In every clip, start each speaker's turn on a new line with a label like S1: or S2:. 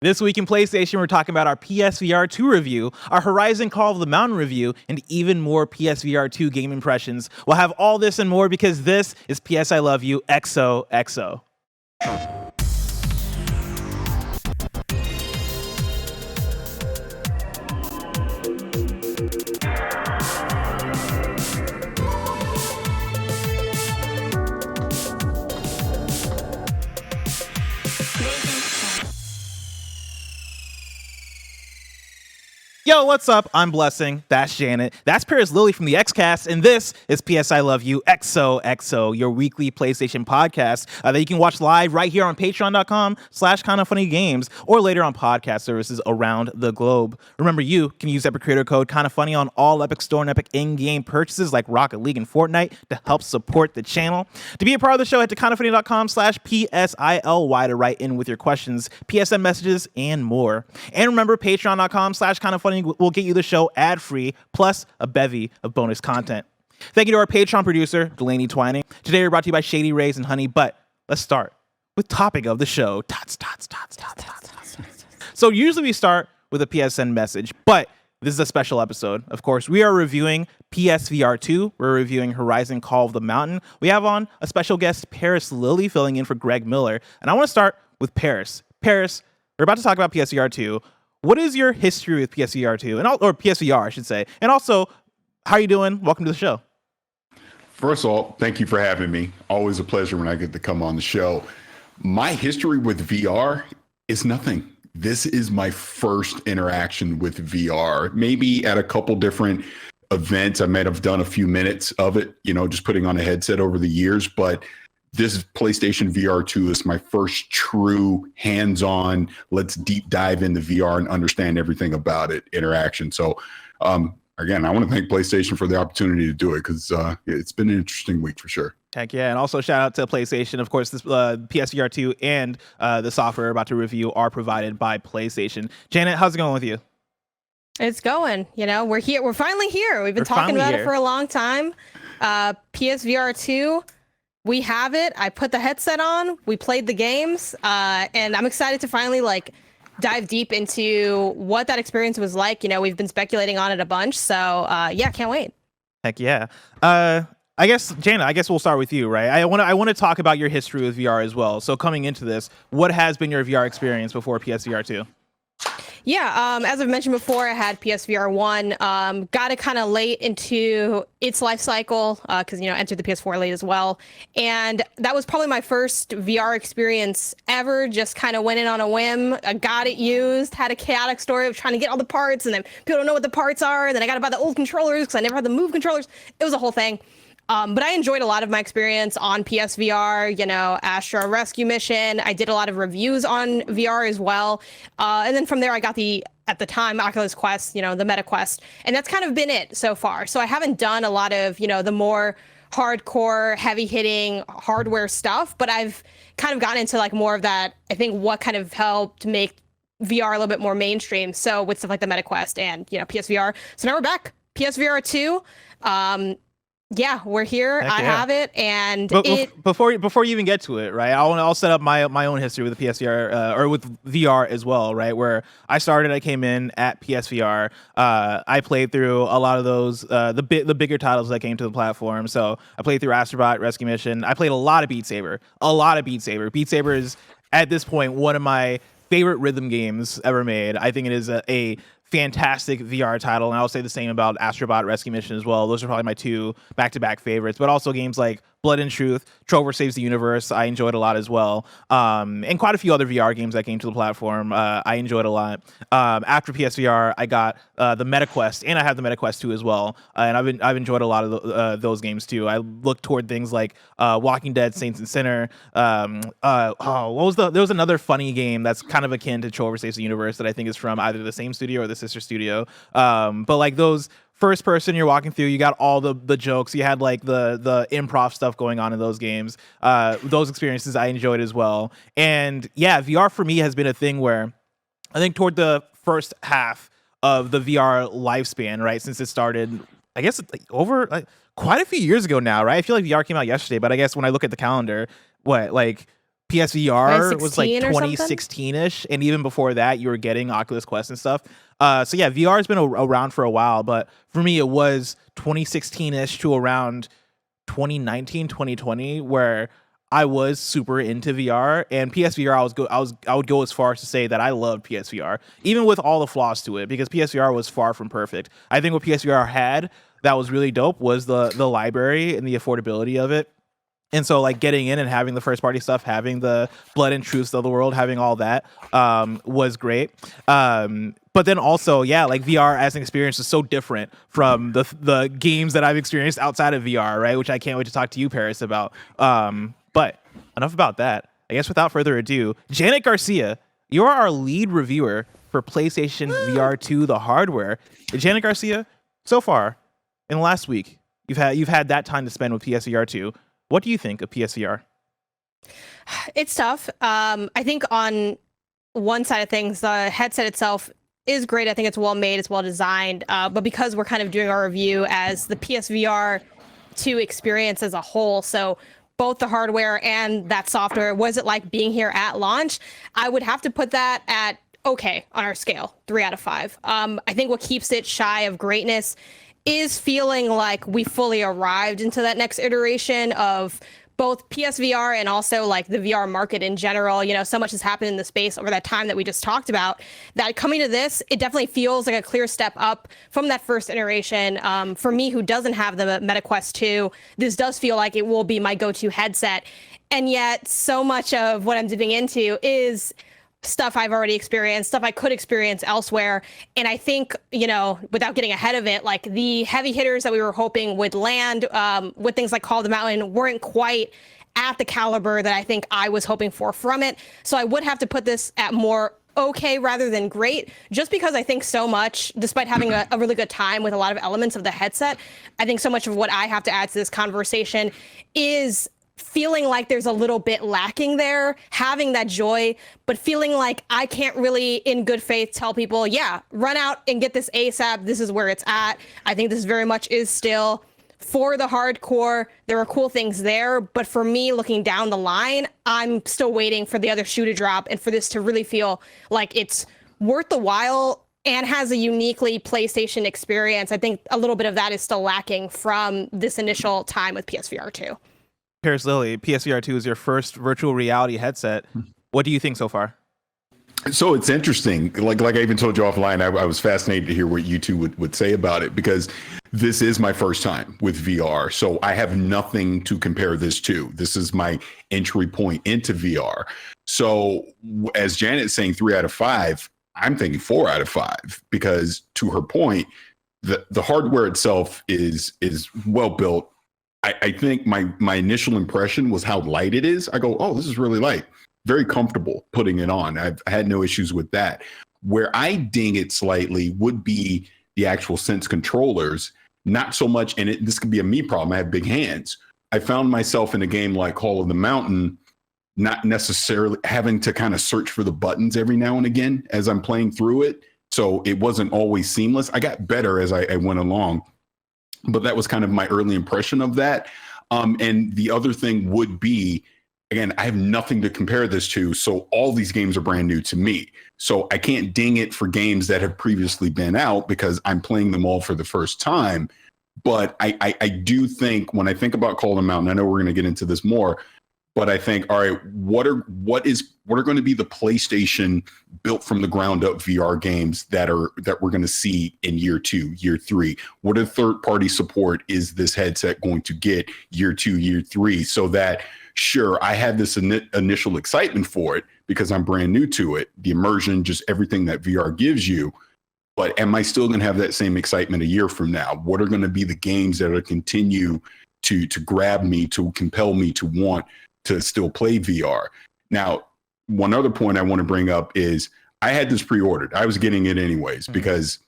S1: This week in PlayStation, we're talking about our PSVR 2 review, our Horizon Call of the Mountain review, and even more PSVR 2 game impressions. We'll have all this and more because this is PS I Love You XOXO. Yo, what's up? I'm Blessing. That's Janet. That's Parris Lily from the XCast, and this is PS I Love You XOXO, your weekly PlayStation podcast that you can watch live right here on patreon.com/KindaFunnyGames or later on podcast services around the globe. Remember, you can use Epic Creator Code KindaFunny on all Epic Store and Epic in-game purchases like Rocket League and Fortnite to help support the channel. To be a part of the show, head to KindaFunny.com/PSILY to write in with your questions, PSN messages, and more. And remember, patreon.com/KindaFunny will get you the show ad-free, plus a bevy of bonus content. Thank you to our Patreon producer, Delaney Twining. Today we're brought to you by Shady Rays and Honey, but let's start with topic of the show. So usually we start with a PSN message, but this is a special episode. Of course, we are reviewing PSVR 2. We're reviewing Horizon Call of the Mountain. We have on a special guest, Parris Lily, filling in for Greg Miller. And I want to start with Parris. Parris, we're about to talk about PSVR 2. What is your history with PSVR 2, or PSVR, I should say? And also, how are you doing? Welcome to the show.
S2: First of all, thank you for having me. Always a pleasure when I get to come on the show. My history with VR is nothing. This is my first interaction with VR. Maybe at a couple different events, I might have done a few minutes of it, just putting on a headset over the years, but this PlayStation VR 2 is my first true hands-on, let's deep dive into VR and understand everything about it interaction. So, again, I want to thank PlayStation for the opportunity to do it because it's been an interesting week for sure.
S1: Heck yeah, and also shout out to PlayStation. Of course, this PSVR 2 and the software we're about to review are provided by PlayStation. Janet, how's it going with you?
S3: It's going. We're here. We're finally here. We've been talking about it for a long time. PSVR 2. We have it. I put the headset on. We played the games, and I'm excited to finally dive deep into what that experience was like. We've been speculating on it a bunch, so yeah, can't wait.
S1: Heck yeah. I guess Janet, we'll start with you, right? I want to talk about your history with VR as well. So coming into this, what has been your VR experience before PSVR 2?
S3: Yeah, as I've mentioned before, I had PSVR 1, got it kind of late into its life cycle, because, entered the PS4 late as well. And that was probably my first VR experience ever, just kind of went in on a whim, got it used, had a chaotic story of trying to get all the parts, and then people don't know what the parts are, and then I got to buy the old controllers because I never had the Move controllers. It was a whole thing. But I enjoyed a lot of my experience on PSVR, Astra Rescue Mission. I did a lot of reviews on VR as well. And then from there, I got at the time, Oculus Quest, the Meta Quest. And that's kind of been it so far. So I haven't done a lot of, the more hardcore, heavy-hitting hardware stuff. But I've kind of gotten into more of that, I think, what kind of helped make VR a little bit more mainstream. So with stuff like the Meta Quest and, PSVR. So now we're back. PSVR 2. Yeah, we're here. I have it, and
S1: before you even get to it, right? I'll set up my own history with the PSVR or with VR as well, right? Where I came in at PSVR. I played through a lot of those the bigger titles that came to the platform. So I played through Astrobot Rescue Mission. I played a lot of Beat Saber. Beat Saber is at this point one of my favorite rhythm games ever made. I think it is a fantastic VR title, and I'll say the same about Astrobot Rescue Mission as well. Those are probably my two back-to-back favorites, but also games like Blood and Truth, Trover Saves the Universe, I enjoyed a lot as well. And quite a few other VR games that came to the platform, I enjoyed a lot. After PSVR, I got the Meta Quest, and I have the Meta Quest 2 as well. And I've enjoyed a lot of those games too. I look toward things like Walking Dead, Saints and Sinner. There was another funny game that's kind of akin to Trover Saves the Universe that I think is from either the same studio or the sister studio. But those first person you're walking through, you got all the jokes, you had the improv stuff going on in those games. Those experiences I enjoyed as well. And yeah, VR for me has been a thing where I think toward the first half of the VR lifespan, right, since it started, I guess over quite a few years ago now, right? I feel like VR came out yesterday, but I guess when I look at the calendar, PSVR was like
S3: 2016 or something?
S1: 2016-ish, and even before that, you were getting Oculus Quest and stuff. So yeah, VR has been around for a while, but for me, it was 2016-ish to around 2019, 2020, where I was super into VR. And PSVR, I would go as far as to say that I loved PSVR, even with all the flaws to it, because PSVR was far from perfect. I think what PSVR had that was really dope was the library and the affordability of it. And so, like, getting in and having the first party stuff, having the Blood and Truths of the world, having all that was great. But then also, yeah, like VR as an experience is so different from the games that I've experienced outside of VR, right? Which I can't wait to talk to you, Parris, about. But enough about that. I guess without further ado, Janet Garcia, you're our lead reviewer for PlayStation VR 2, the hardware. Janet Garcia, so far in the last week, you've had that time to spend with PSVR 2. What do you think of PSVR?
S3: It's tough. I think on one side of things, the headset itself is great. I think it's well made, it's well designed. But because we're kind of doing our review as the PSVR 2 experience as a whole, so both the hardware and that software, was it like being here at launch? I would have to put that at okay on our scale, 3 out of 5. I think what keeps it shy of greatness is feeling like we fully arrived into that next iteration of both PSVR and also like the VR market in general. You know, so much has happened in the space over that time that we just talked about, that coming to this, it definitely feels like a clear step up from that first iteration. For me, who doesn't have the Meta Quest 2, this does feel like it will be my go-to headset. And yet so much of what I'm dipping into is stuff I've already experienced, stuff I could experience elsewhere. And I think, you know, without getting ahead of it, like the heavy hitters that we were hoping would land with things like Call of the Mountain weren't quite at the caliber that I think I was hoping for from it. So I would have to put this at more okay rather than great, just because I think so much, despite having a really good time with a lot of elements of the headset, I think so much of what I have to add to this conversation is feeling like there's a little bit lacking there, having that joy, but feeling like I can't really, in good faith, tell people, yeah, run out and get this ASAP. This is where it's at. I think this very much is still for the hardcore. There are cool things there, but for me, looking down the line, I'm still waiting for the other shoe to drop and for this to really feel like it's worth the while and has a uniquely PlayStation experience. I think a little bit of that is still lacking from this initial time with PSVR 2.
S1: Parris Lilly, PSVR 2 is your first virtual reality headset. What do you think so far?
S2: So it's interesting. Like I even told you offline, I was fascinated to hear what you two would say about it, because this is my first time with VR. So I have nothing to compare this to. This is my entry point into VR. So as Janet's saying 3 out of 5, I'm thinking 4 out of 5, because to her point, the hardware itself is well built. I think my initial impression was how light it is. I go, oh, this is really light. Very comfortable putting it on. I had no issues with that. Where I ding it slightly would be the actual Sense controllers. Not so much, and this could be a me problem. I have big hands. I found myself in a game like Call of the Mountain, not necessarily having to kind of search for the buttons every now and again as I'm playing through it. So it wasn't always seamless. I got better as I went along. But that was kind of my early impression of that. And the other thing would be, again, I have nothing to compare this to. So all these games are brand new to me. So I can't ding it for games that have previously been out because I'm playing them all for the first time. But I do think, when I think about Call of the Mountain, I know we're going to get into this more, but I think, all right, what are going to be the PlayStation built from the ground up VR games that we're going to see in year 2, year 3? What are third party support is this headset going to get year 2, year 3? So that, sure, I had this initial excitement for it because I'm brand new to it, the immersion, just everything that VR gives you. But am I still going to have that same excitement a year from now? What are going to be the games that will continue to grab me, to compel me to want to still play VR? Now, one other point I want to bring up is I had this pre-ordered. I was getting it anyways because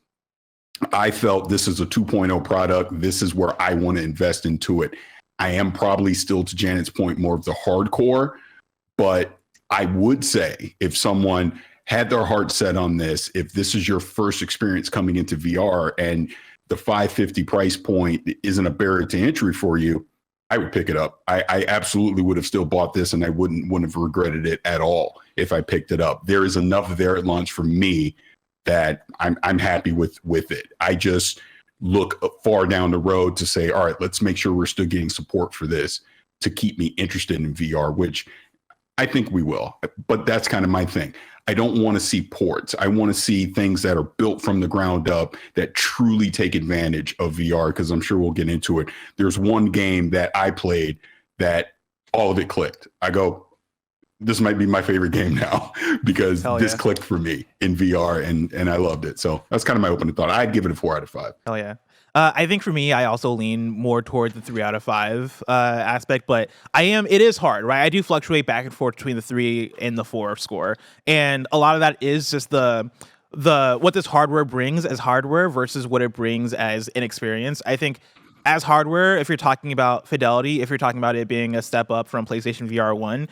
S2: I felt this is a 2.0 product. This is where I want to invest into it. I am probably still, to Janet's point, more of the hardcore, but I would say if someone had their heart set on this, if this is your first experience coming into VR and the $550 price point isn't a barrier to entry for you, I would pick it up. I absolutely would have still bought this, and I wouldn't have regretted it at all if I picked it up. There is enough there at launch for me that I'm happy with it. I just look far down the road to say, all right, let's make sure we're still getting support for this to keep me interested in VR, which I think we will. But that's kind of my thing. I don't want to see ports. I want to see things that are built from the ground up that truly take advantage of VR, because I'm sure we'll get into it. There's one game that I played that all of it clicked. I go, this might be my favorite game now because this clicked for me in VR, and I loved it. So that's kind of my opening thought. I'd give it a 4 out of 5.
S1: Hell yeah. I think for me, I also lean more towards the 3 out of 5 aspect, but it is hard, right? I do fluctuate back and forth between the 3 and the 4 score. And a lot of that is just the what this hardware brings as hardware versus what it brings as an experience. I think as hardware, if you're talking about fidelity, if you're talking about it being a step up from PlayStation VR 1,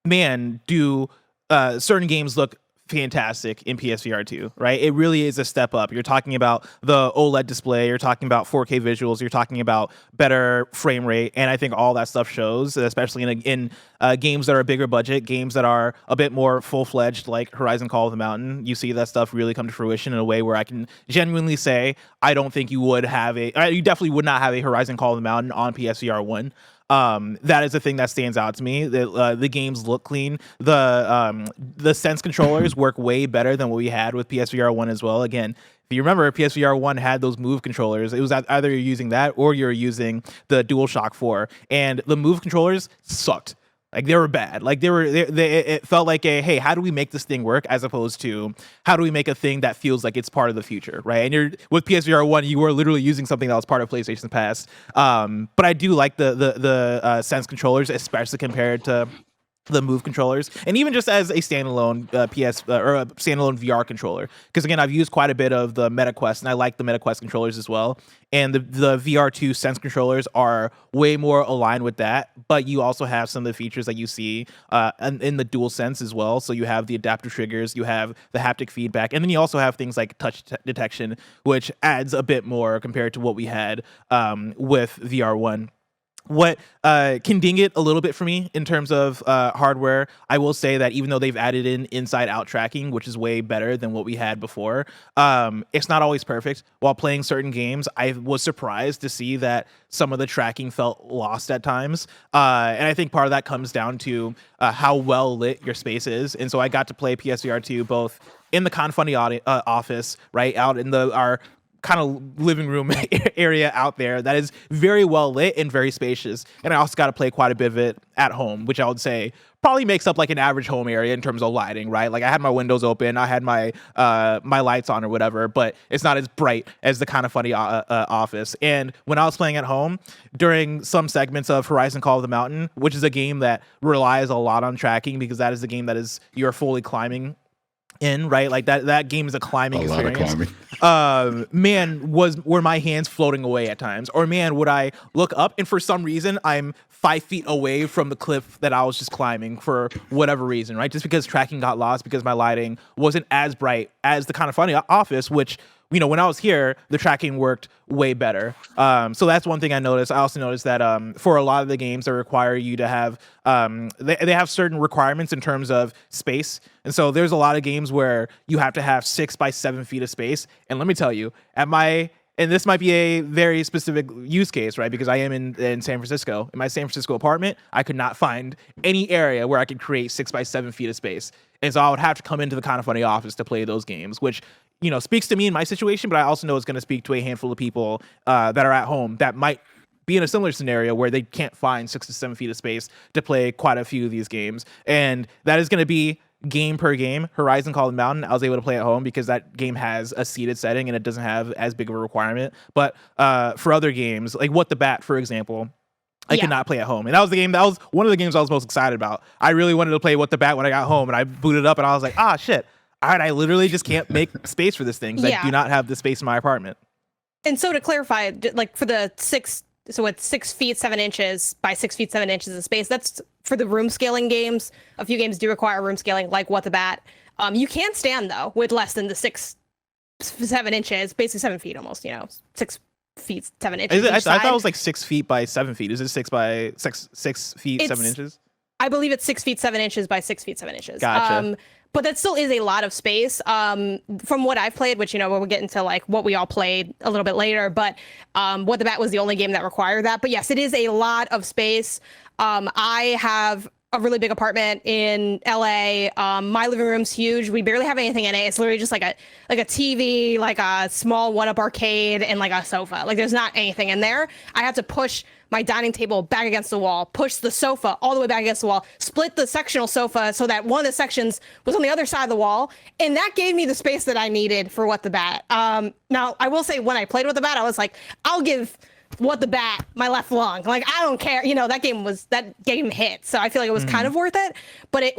S1: man, do certain games look fantastic in PSVR 2, right? It really is a step up. You're talking about the OLED display, you're talking about 4K visuals, you're talking about better frame rate, and I think all that stuff shows, especially in games that are a bigger budget, games that are a bit more full-fledged, like Horizon Call of the Mountain. You see that stuff really come to fruition in a way where I can genuinely say, I don't think you definitely would not have a Horizon Call of the Mountain on PSVR 1. That is the thing that stands out to me. The games look clean. The Sense controllers work way better than what we had with PSVR 1 as well. Again, if you remember, PSVR 1 had those Move controllers. It was either you're using that or you're using the DualShock 4, and the Move controllers sucked. Like, they were bad. Like, it felt like hey, how do we make this thing work, as opposed to how do we make a thing that feels like it's part of the future, right? And with PSVR 1, you were literally using something that was part of PlayStation's past. But I do like the Sense controllers, especially compared to the Move controllers, and even just as a standalone or a standalone VR controller, because again, I've used quite a bit of the MetaQuest, and I like the MetaQuest controllers as well. And the VR2 Sense controllers are way more aligned with that, but you also have some of the features that you see in the DualSense as well. So you have the adaptive triggers, you have the haptic feedback, and then you also have things like touch detection, which adds a bit more compared to what we had with VR1. What can ding it a little bit for me in terms of hardware, I will say that even though they've added in inside-out tracking, which is way better than what we had before, it's not always perfect. While playing certain games, I was surprised to see that some of the tracking felt lost at times. And I think part of that comes down to how well lit your space is. And so I got to play PSVR 2 both in the KindaFunny office, right, out in our kind of living room area out there that is very well lit and very spacious. And I also got to play quite a bit of it at home, which I would say probably makes up like an average home area in terms of lighting, right? Like, I had my windows open, I had my my lights on or whatever, but it's not as bright as the KindaFunny office. And when I was playing at home during some segments of Horizon Call of the Mountain, which is a game that relies a lot on tracking, because that is the game that is you're fully climbing in, right? Like that game is a climbing experience. Man, were my hands floating away at times, or man, would I look up and for some reason I'm 5 feet away from the cliff that I was just climbing for whatever reason, right? Just because tracking got lost, because my lighting wasn't as bright as the KindaFunny office, which, you know, when I was here, the tracking worked way better. So that's one thing I noticed. I also noticed that for a lot of the games that require you to have, they have certain requirements in terms of space. And so there's a lot of games where you have to have 6 by 7 feet of space. And let me tell you, and this might be a very specific use case, right? Because I am in San Francisco. In my San Francisco apartment, I could not find any area where I could create 6 by 7 feet of space. And so I would have to come into the KindaFunny office to play those games, which, you know, speaks to me in my situation, but I also know it's going to speak to a handful of people that are at home that might be in a similar scenario where they can't find 6 to 7 feet of space to play quite a few of these games. And that is going to be game per game. Horizon Call of the Mountain, I was able to play at home because that game has a seated setting and it doesn't have as big of a requirement. But for other games, like What the Bat, for example, I could not play at home. And that was one of the games I was most excited about. I really wanted to play What the Bat when I got home, and I booted up and I was like, shit. All right, I literally just can't make space for this thing because I do not have the space in my apartment.
S3: And so to clarify, like for the 6 feet 7 inches by 6 feet 7 inches of space, that's for the room scaling games. A few games do require room scaling, like What the Bat. You can stand though with less than the 6 7 inches, basically 7 feet almost, 6 feet 7 inches.
S1: I
S3: each
S1: thought
S3: side.
S1: it was like 6 feet by 7 feet. Is it 6 feet 7 inches?
S3: I believe it's 6 feet 7 inches by 6 feet 7 inches.
S1: Gotcha.
S3: But that still is a lot of space. From what I've played, which, we'll get into like what we all played a little bit later, but What the Bat was the only game that required that. But yes, it is a lot of space. I have a really big apartment in LA. My living room's huge. We barely have anything in it. It's literally just like a TV, like a small 1-up arcade, and like a sofa. Like there's not anything in there. I have to push my dining table back against the wall, push the sofa all the way back against the wall, split the sectional sofa so that one of the sections was on the other side of the wall. And that gave me the space that I needed for What the Bat. Now, I will say when I played What the Bat, I was like, I'll give What the Bat my left lung. Like, I don't care. That game hit. So I feel like it was kind of worth it. But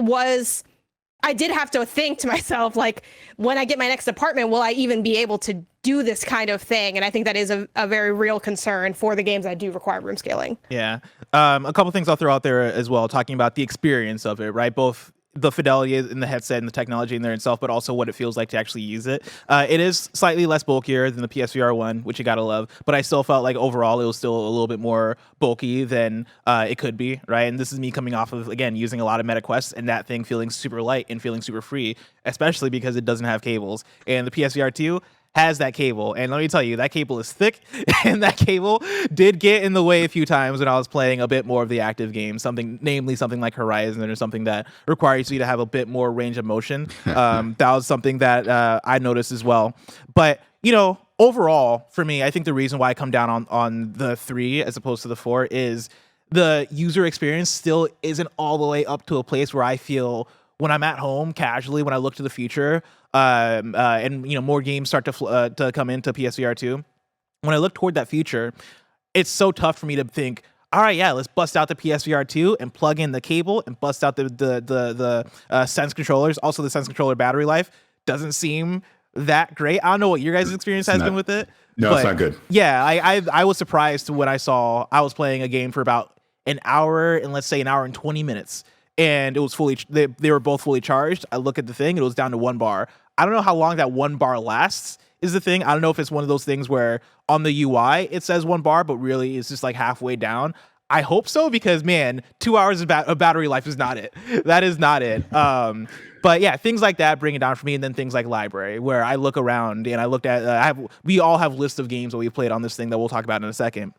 S3: I did have to think to myself, like, when I get my next apartment, will I even be able to do this kind of thing? And I think that is a very real concern for the games that do require room scaling.
S1: Yeah. A couple things I'll throw out there as well, talking about the experience of it, right? Both the fidelity in the headset and the technology in there itself, but also what it feels like to actually use it. It is slightly less bulkier than the PSVR 1, which you gotta love, but I still felt like overall it was still a little bit more bulky than it could be, right? And this is me coming off of, again, using a lot of MetaQuest and that thing feeling super light and feeling super free, especially because it doesn't have cables. And the PSVR 2 has that cable, and let me tell you, that cable is thick, and that cable did get in the way a few times when I was playing a bit more of the active games, namely something like Horizon or something that requires you to have a bit more range of motion. That was something that I noticed as well. But overall, for me, I think the reason why I come down on the 3 as opposed to the 4 is the user experience still isn't all the way up to a place where I feel when I'm at home casually, when I look to the future, and more games start to come into PSVR 2. When I look toward that future, it's so tough for me to think, all right, yeah, let's bust out the PSVR 2 and plug in the cable and bust out the Sense controllers. Also, the Sense controller battery life doesn't seem that great. I don't know what your guys' experience has been with it.
S2: No, it's not good.
S1: Yeah, I was surprised when I was playing a game for about an hour and let's say an hour and 20 minutes. And it was they were both fully charged. I look at the thing, it was down to 1 bar. I don't know how long that 1 bar lasts is the thing. I don't know if it's one of those things where on the UI it says 1 bar, but really it's just like halfway down. I hope so, because man, 2 hours of battery life is not it. That is not it. But yeah, things like that bring it down for me. And then things like library, where I look around and I looked at, we all have lists of games that we've played on this thing that we'll talk about in a second.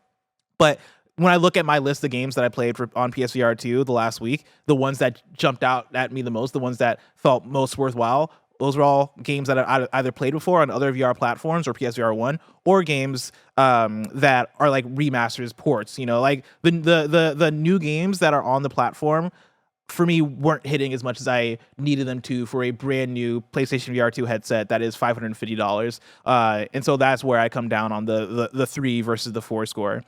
S1: But when I look at my list of games that I played on PSVR 2 the last week, the ones that jumped out at me the most, the ones that felt most worthwhile, those were all games that I either played before on other VR platforms or PSVR 1, or games that are like remasters, ports. Like the new games that are on the platform for me weren't hitting as much as I needed them to for a brand new PlayStation VR 2 headset that is $550. And so that's where I come down on the 3 versus the 4 score.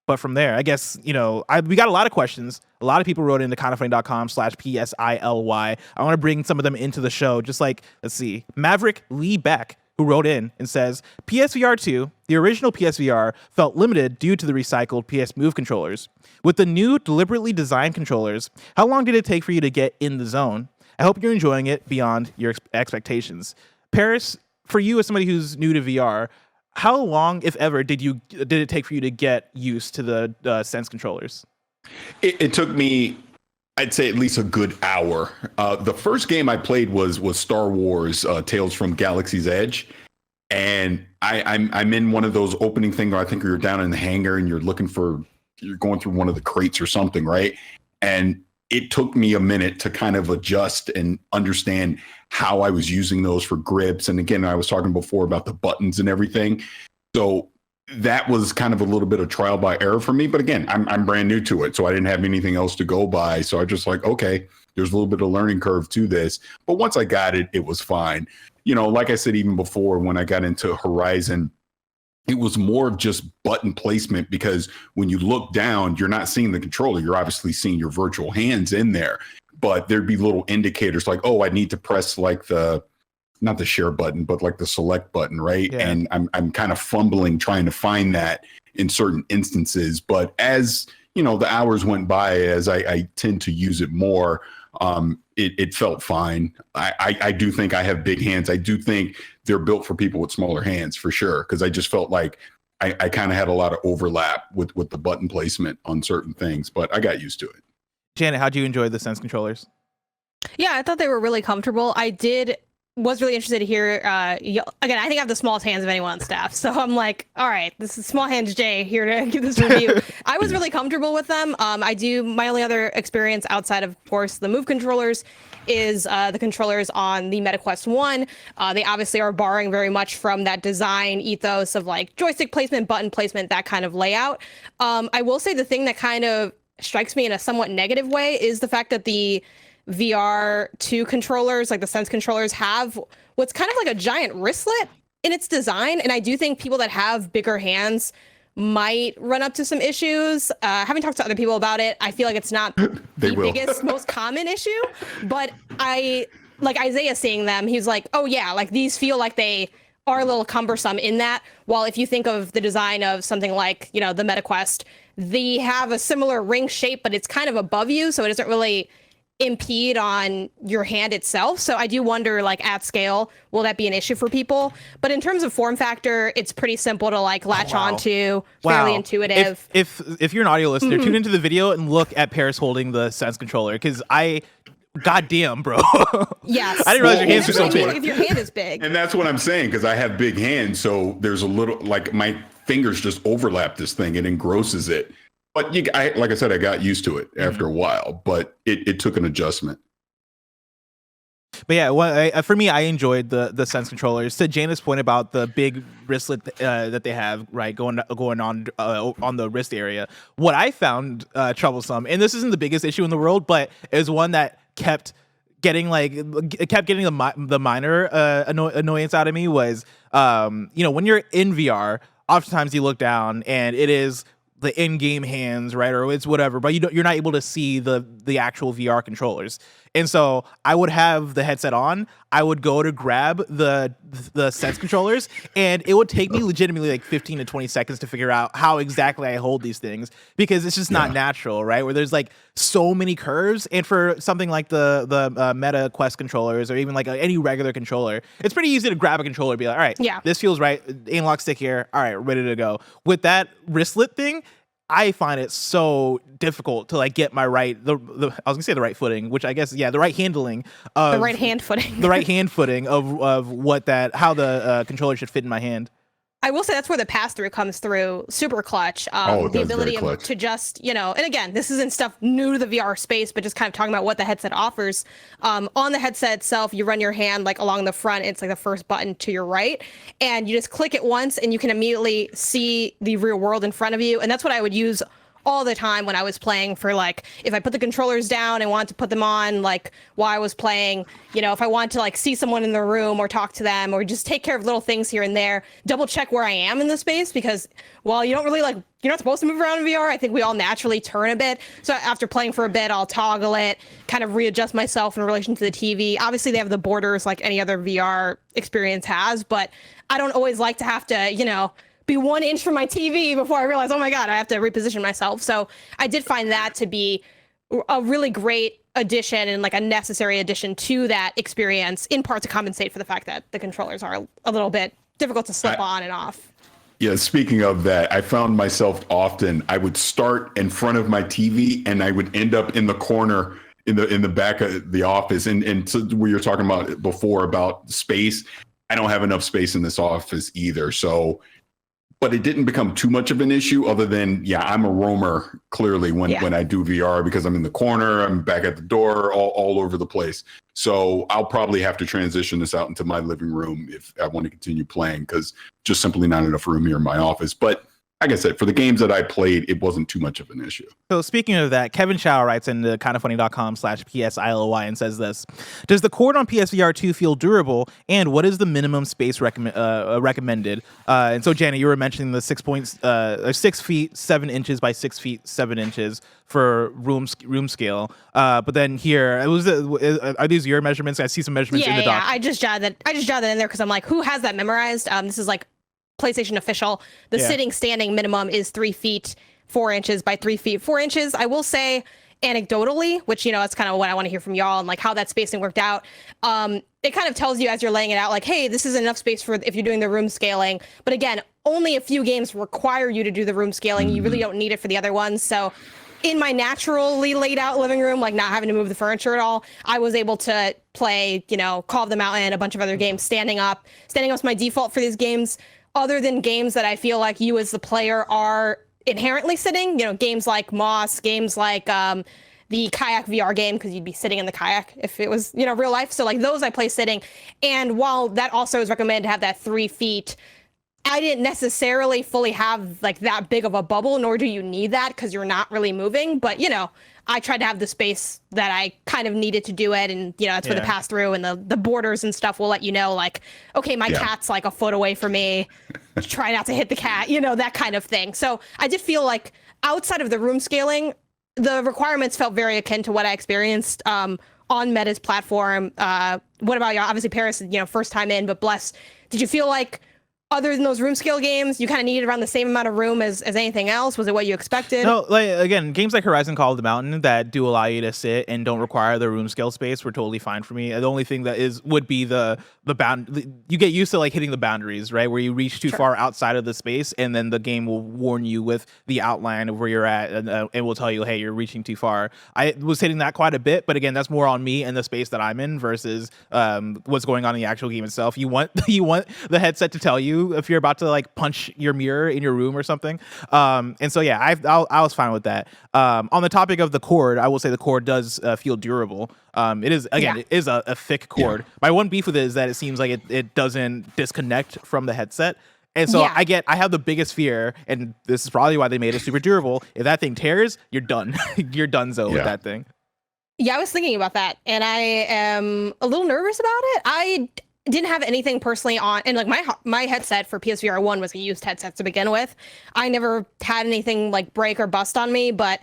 S1: But from there, I guess, we got a lot of questions. A lot of people wrote into kindafunny.com/PSILY. I want to bring some of them into the show. Just like, let's see, Maverick Lee Beck, who wrote in and says, PSVR 2, the original PSVR, felt limited due to the recycled PS Move controllers. With the new, deliberately designed controllers, how long did it take for you to get in the zone? I hope you're enjoying it beyond your expectations. Parris, for you as somebody who's new to VR, how long, if ever, did it take for you to get used to the Sense controllers?
S2: It took me, I'd say, at least a good hour. The first game I played was Star Wars Tales from Galaxy's Edge. And I'm in one of those opening things where I think you're down in the hangar and you're going through one of the crates or something, right? And it took me a minute to kind of adjust and understand how I was using those for grips. And again, I was talking before about the buttons and everything. So that was kind of a little bit of trial by error for me. But again, I'm brand new to it, so I didn't have anything else to go by. So I just like, okay, there's a little bit of learning curve to this. But once I got it, it was fine. Like I said, even before when I got into Horizon, it was more of just button placement, because when you look down, you're not seeing the controller. You're obviously seeing your virtual hands in there, but there'd be little indicators like, oh, I need to press like not the share button, but like the select button, right? Yeah. And I'm kind of fumbling trying to find that in certain instances. But as the hours went by, as I tend to use it more, It felt fine. I do think I have big hands. I do think they're built for people with smaller hands for sure. Cause I just felt like I kind of had a lot of overlap with the button placement on certain things, but I got used to it.
S1: Janet, how'd you enjoy the Sense controllers?
S3: Yeah, I thought they were really comfortable. Was really interested to hear, again, I think I have the smallest hands of anyone on staff. So I'm like, all right, this is Small Hands Jay here to give this review. I was really comfortable with them. My only other experience outside of course, the Move controllers is the controllers on the MetaQuest 1. They obviously are borrowing very much from that design ethos of like joystick placement, button placement, that kind of layout. I will say the thing that kind of strikes me in a somewhat negative way is the fact that the VR2 controllers, like the Sense controllers, have what's kind of like a giant wristlet in its design. And I do think people that have bigger hands might run up to some issues. Having talked to other people about it, I feel like it's not the biggest, most common issue. But I, like Isaiah seeing them, he's like, oh yeah, like these feel like they are a little cumbersome in that. While if you think of the design of something like, the MetaQuest, they have a similar ring shape, but it's kind of above you. So it doesn't really impede on your hand itself. So I do wonder, like at scale, will that be an issue for people? But in terms of form factor, it's pretty simple to like latch onto, fairly intuitive.
S1: If you're an audio listener, tune into the video and look at Parris holding the Sense controller, because goddamn, bro.
S3: Yes.
S1: I didn't realize your hands were so big.
S3: If your hand is big.
S2: And that's what I'm saying, because I have big hands, so there's a little, like my fingers just overlap this thing, it engrosses it. But like I said, I got used to it after a while, but it took an adjustment.
S1: But yeah, for me, I enjoyed the Sense controllers. To Jana's point about the big wristlet that they have, right, going on the wrist area. What I found troublesome, and this isn't the biggest issue in the world, but it was one that kept getting the minor annoyance out of me was, when you're in VR, oftentimes you look down and it is the in-game hands, right, or it's whatever, but you're not able to see the actual VR controllers. And so I would have the headset on, I would go to grab the Sense controllers, and it would take me legitimately like 15 to 20 seconds to figure out how exactly I hold these things, because it's just not natural, right? Where there's like so many curves, and for something like the Meta Quest controllers, or even like any regular controller, it's pretty easy to grab a controller and be like, all right, this feels right, analog stick here, all right, ready to go. With that wristlet thing, I find it so difficult to like get my I was gonna say the right footing, which I guess, the right handling of
S3: the right hand footing,
S1: of how the controller should fit in my hand.
S3: I will say that's where the pass-through comes through super clutch. The ability to just, and again, this isn't stuff new to the VR space, but just kind of talking about what the headset offers. On the headset itself, you run your hand like along the front. It's like the first button to your right, and you just click it once and you can immediately see the real world in front of you. And that's what I would use all the time when I was playing, for like, if I put the controllers down and wanted to put them on, like while I was playing, if I want to like see someone in the room or talk to them or just take care of little things here and there, double check where I am in the space, because while you don't really like, you're not supposed to move around in VR, I think we all naturally turn a bit. So after playing for a bit, I'll toggle it, kind of readjust myself in relation to the TV. Obviously they have the borders like any other VR experience has, but I don't always like to have to, be 1 inch from my TV before I realize, oh my God, I have to reposition myself. So I did find that to be a really great addition and like a necessary addition to that experience, in part to compensate for the fact that the controllers are a little bit difficult to slip on and off.
S2: Yeah, speaking of that, I found myself often, I would start in front of my TV and I would end up in the corner in the back of the office. And so we were talking about before about space. I don't have enough space in this office either. So, but it didn't become too much of an issue, other than, I'm a roamer clearly when I do VR, because I'm in the corner, I'm back at the door, all over the place. So I'll probably have to transition this out into my living room if I want to continue playing, because just simply not enough room here in my office. But like I said, for the games that I played, it wasn't too much of an issue.
S1: So speaking of that, Kevin Chow writes into kindafunny.com/PSILOY and says this: does the cord on PSVR 2 feel durable, and what is the minimum space recommended? And so, Janet, you were mentioning the 6 feet 7 inches by 6 feet 7 inches for room scale. But then here, are these your measurements? I see some measurements in the doc.
S3: I just jotted that in there because I'm like, who has that memorized? This is like PlayStation official. The standing minimum is 3 feet 4 inches by 3 feet 4 inches. I will say anecdotally, which, you know, that's kind of what I want to hear from y'all and like how that spacing worked out. It kind of tells you as you're laying it out, like, hey, this is enough space for if you're doing the room scaling. But again, only a few games require you to do the room scaling. You really don't need it for the other ones. So in my naturally laid out living room, like not having to move the furniture at all, I was able to play, you know, Call of the Mountain, a bunch of other games standing up. Standing up's my default for these games, other than games that I feel like you as the player are inherently sitting, you know, games like Moss, games like the kayak VR game, because you'd be sitting in the kayak if it was, you know, real life. So like those I play sitting. And while that also is recommended to have that 3 feet, I didn't necessarily fully have like that big of a bubble, nor do you need that because you're not really moving. But, you know, I tried to have the space that I kind of needed to do it. And, you know, that's where the pass through and the borders and stuff will let you know, like, okay, my cat's like a foot away from me. Try not to hit the cat, you know, that kind of thing. So I did feel like outside of the room scaling, the requirements felt very akin to what I experienced on Meta's platform. What about y'all? Obviously, Parris, you know, first time in, but Bless, did you feel like other than those room scale games, you kind of needed around the same amount of room as anything else? Was it what you expected?
S1: No, like again, games like Horizon Call of the Mountain that do allow you to sit and don't require the room scale space were totally fine for me. The only thing that would be the you get used to like hitting the boundaries, right? Where you reach too far outside of the space, and then the game will warn you with the outline of where you're at, and will tell you, hey, you're reaching too far. I was hitting that quite a bit, but again, that's more on me and the space that I'm in versus what's going on in the actual game itself. You want the headset to tell you if you're about to like punch your mirror in your room or something. And so yeah, I was fine with that. On the topic of the cord, I will say the cord does feel durable. It is it is a thick cord. My one beef with it is that it seems like it doesn't disconnect from the headset. And so I have the biggest fear, and this is probably why they made it super durable. If that thing tears, you're done. You're donezo with that thing.
S3: Yeah, I was thinking about that, and I am a little nervous about it. I didn't have anything personally on, and like my headset for PSVR 1 was a used headset to begin with. I never had anything like break or bust on me, but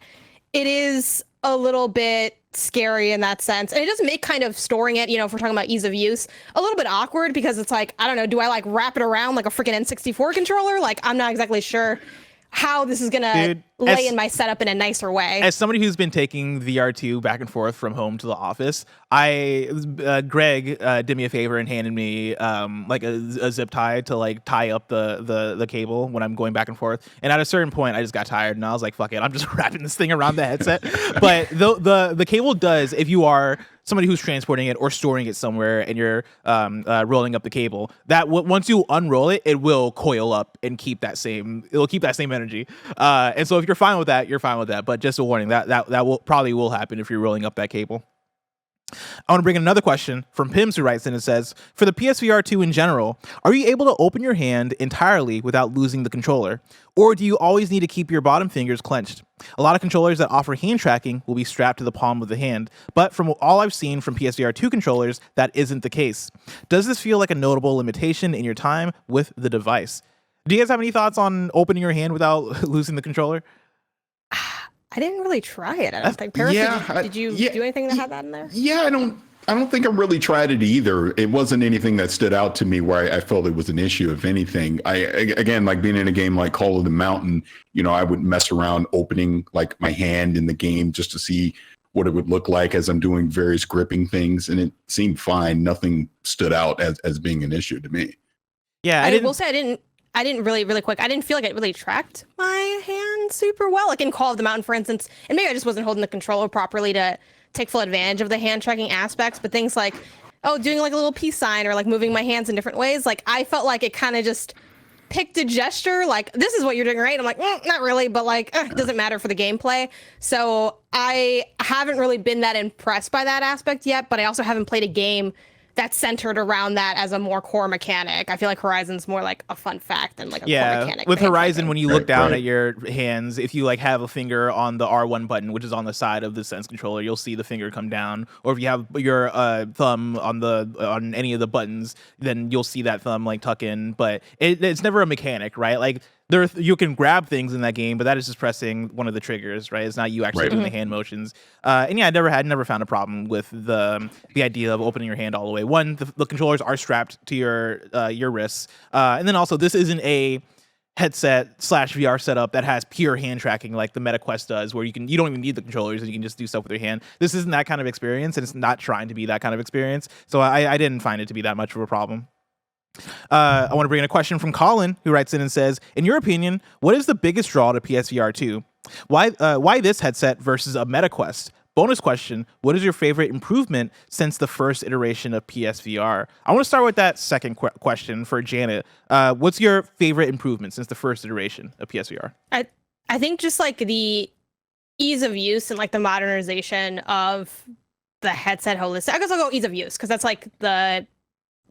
S3: it is a little bit scary in that sense. And it does make kind of storing it, you know, if we're talking about ease of use, a little bit awkward, because it's like, I don't know, do I like wrap it around like a freaking N64 controller? Like, I'm not exactly sure how this is gonna lay in my setup in a nicer way.
S1: As somebody who's been taking VR2 back and forth from home to the office, Greg did me a favor and handed me like a zip tie to like tie up the cable when I'm going back and forth. And at a certain point, I just got tired and I was like, fuck it, I'm just wrapping this thing around the headset. But the cable does, if you are somebody who's transporting it or storing it somewhere and you're rolling up the cable, that once you unroll it, it will coil up and keep that same energy. And so if you're fine with that, you're fine with that. But just a warning, that will probably happen if you're rolling up that cable. I want to bring in another question from Pims, who writes in and says, for the PSVR 2 in general, are you able to open your hand entirely without losing the controller? Or do you always need to keep your bottom fingers clenched? A lot of controllers that offer hand tracking will be strapped to the palm of the hand, but from all I've seen from PSVR 2 controllers, that isn't the case. Does this feel like a notable limitation in your time with the device? Do you guys have any thoughts on opening your hand without losing the controller?
S3: I didn't really try it. I don't think. Parris, did you do anything that had that in there?
S2: Yeah, I don't think I really tried it either. It wasn't anything that stood out to me where I felt it was an issue. If anything, again, like being in a game like Call of the Mountain, you know, I would mess around opening like my hand in the game just to see what it would look like as I'm doing various gripping things, and it seemed fine. Nothing stood out as being an issue to me.
S1: Yeah,
S3: I will say I didn't really quick. I didn't feel like it really tracked my hand super well. Like in Call of the Mountain, for instance, and maybe I just wasn't holding the controller properly to take full advantage of the hand tracking aspects. But things like, doing like a little peace sign or like moving my hands in different ways, like I felt like it kind of just picked a gesture. Like, this is what you're doing, right? I'm like, not really, but like, it doesn't matter for the gameplay. So I haven't really been that impressed by that aspect yet. But I also haven't played a game that's centered around that as a more core mechanic. I feel like Horizon's more like a fun fact than like a core mechanic.
S1: With Horizon, when you look down at your hands, if you like have a finger on the R1 button, which is on the side of the Sense controller, you'll see the finger come down. Or if you have your thumb on any of the buttons, then you'll see that thumb like tuck in. But it's never a mechanic, right? Like you can grab things in that game, but that is just pressing one of the triggers, right? It's not you actually doing the hand motions. And yeah, I never found a problem with the idea of opening your hand all the way. One, the controllers are strapped to your wrists, and then also this isn't a headset / VR setup that has pure hand tracking like the MetaQuest does, where you don't even need the controllers and you can just do stuff with your hand. This isn't that kind of experience, and it's not trying to be that kind of experience. So I didn't find it to be that much of a problem. I want to bring in a question from Colin, who writes in and says, in your opinion, what is the biggest draw to PSVR 2? Why this headset versus a MetaQuest? Bonus question, what is your favorite improvement since the first iteration of PSVR? I want to start with that second question for Janet. What's your favorite improvement since the first iteration of PSVR?
S3: I think just like the ease of use and like the modernization of the headset holistic. I guess I'll go ease of use because that's like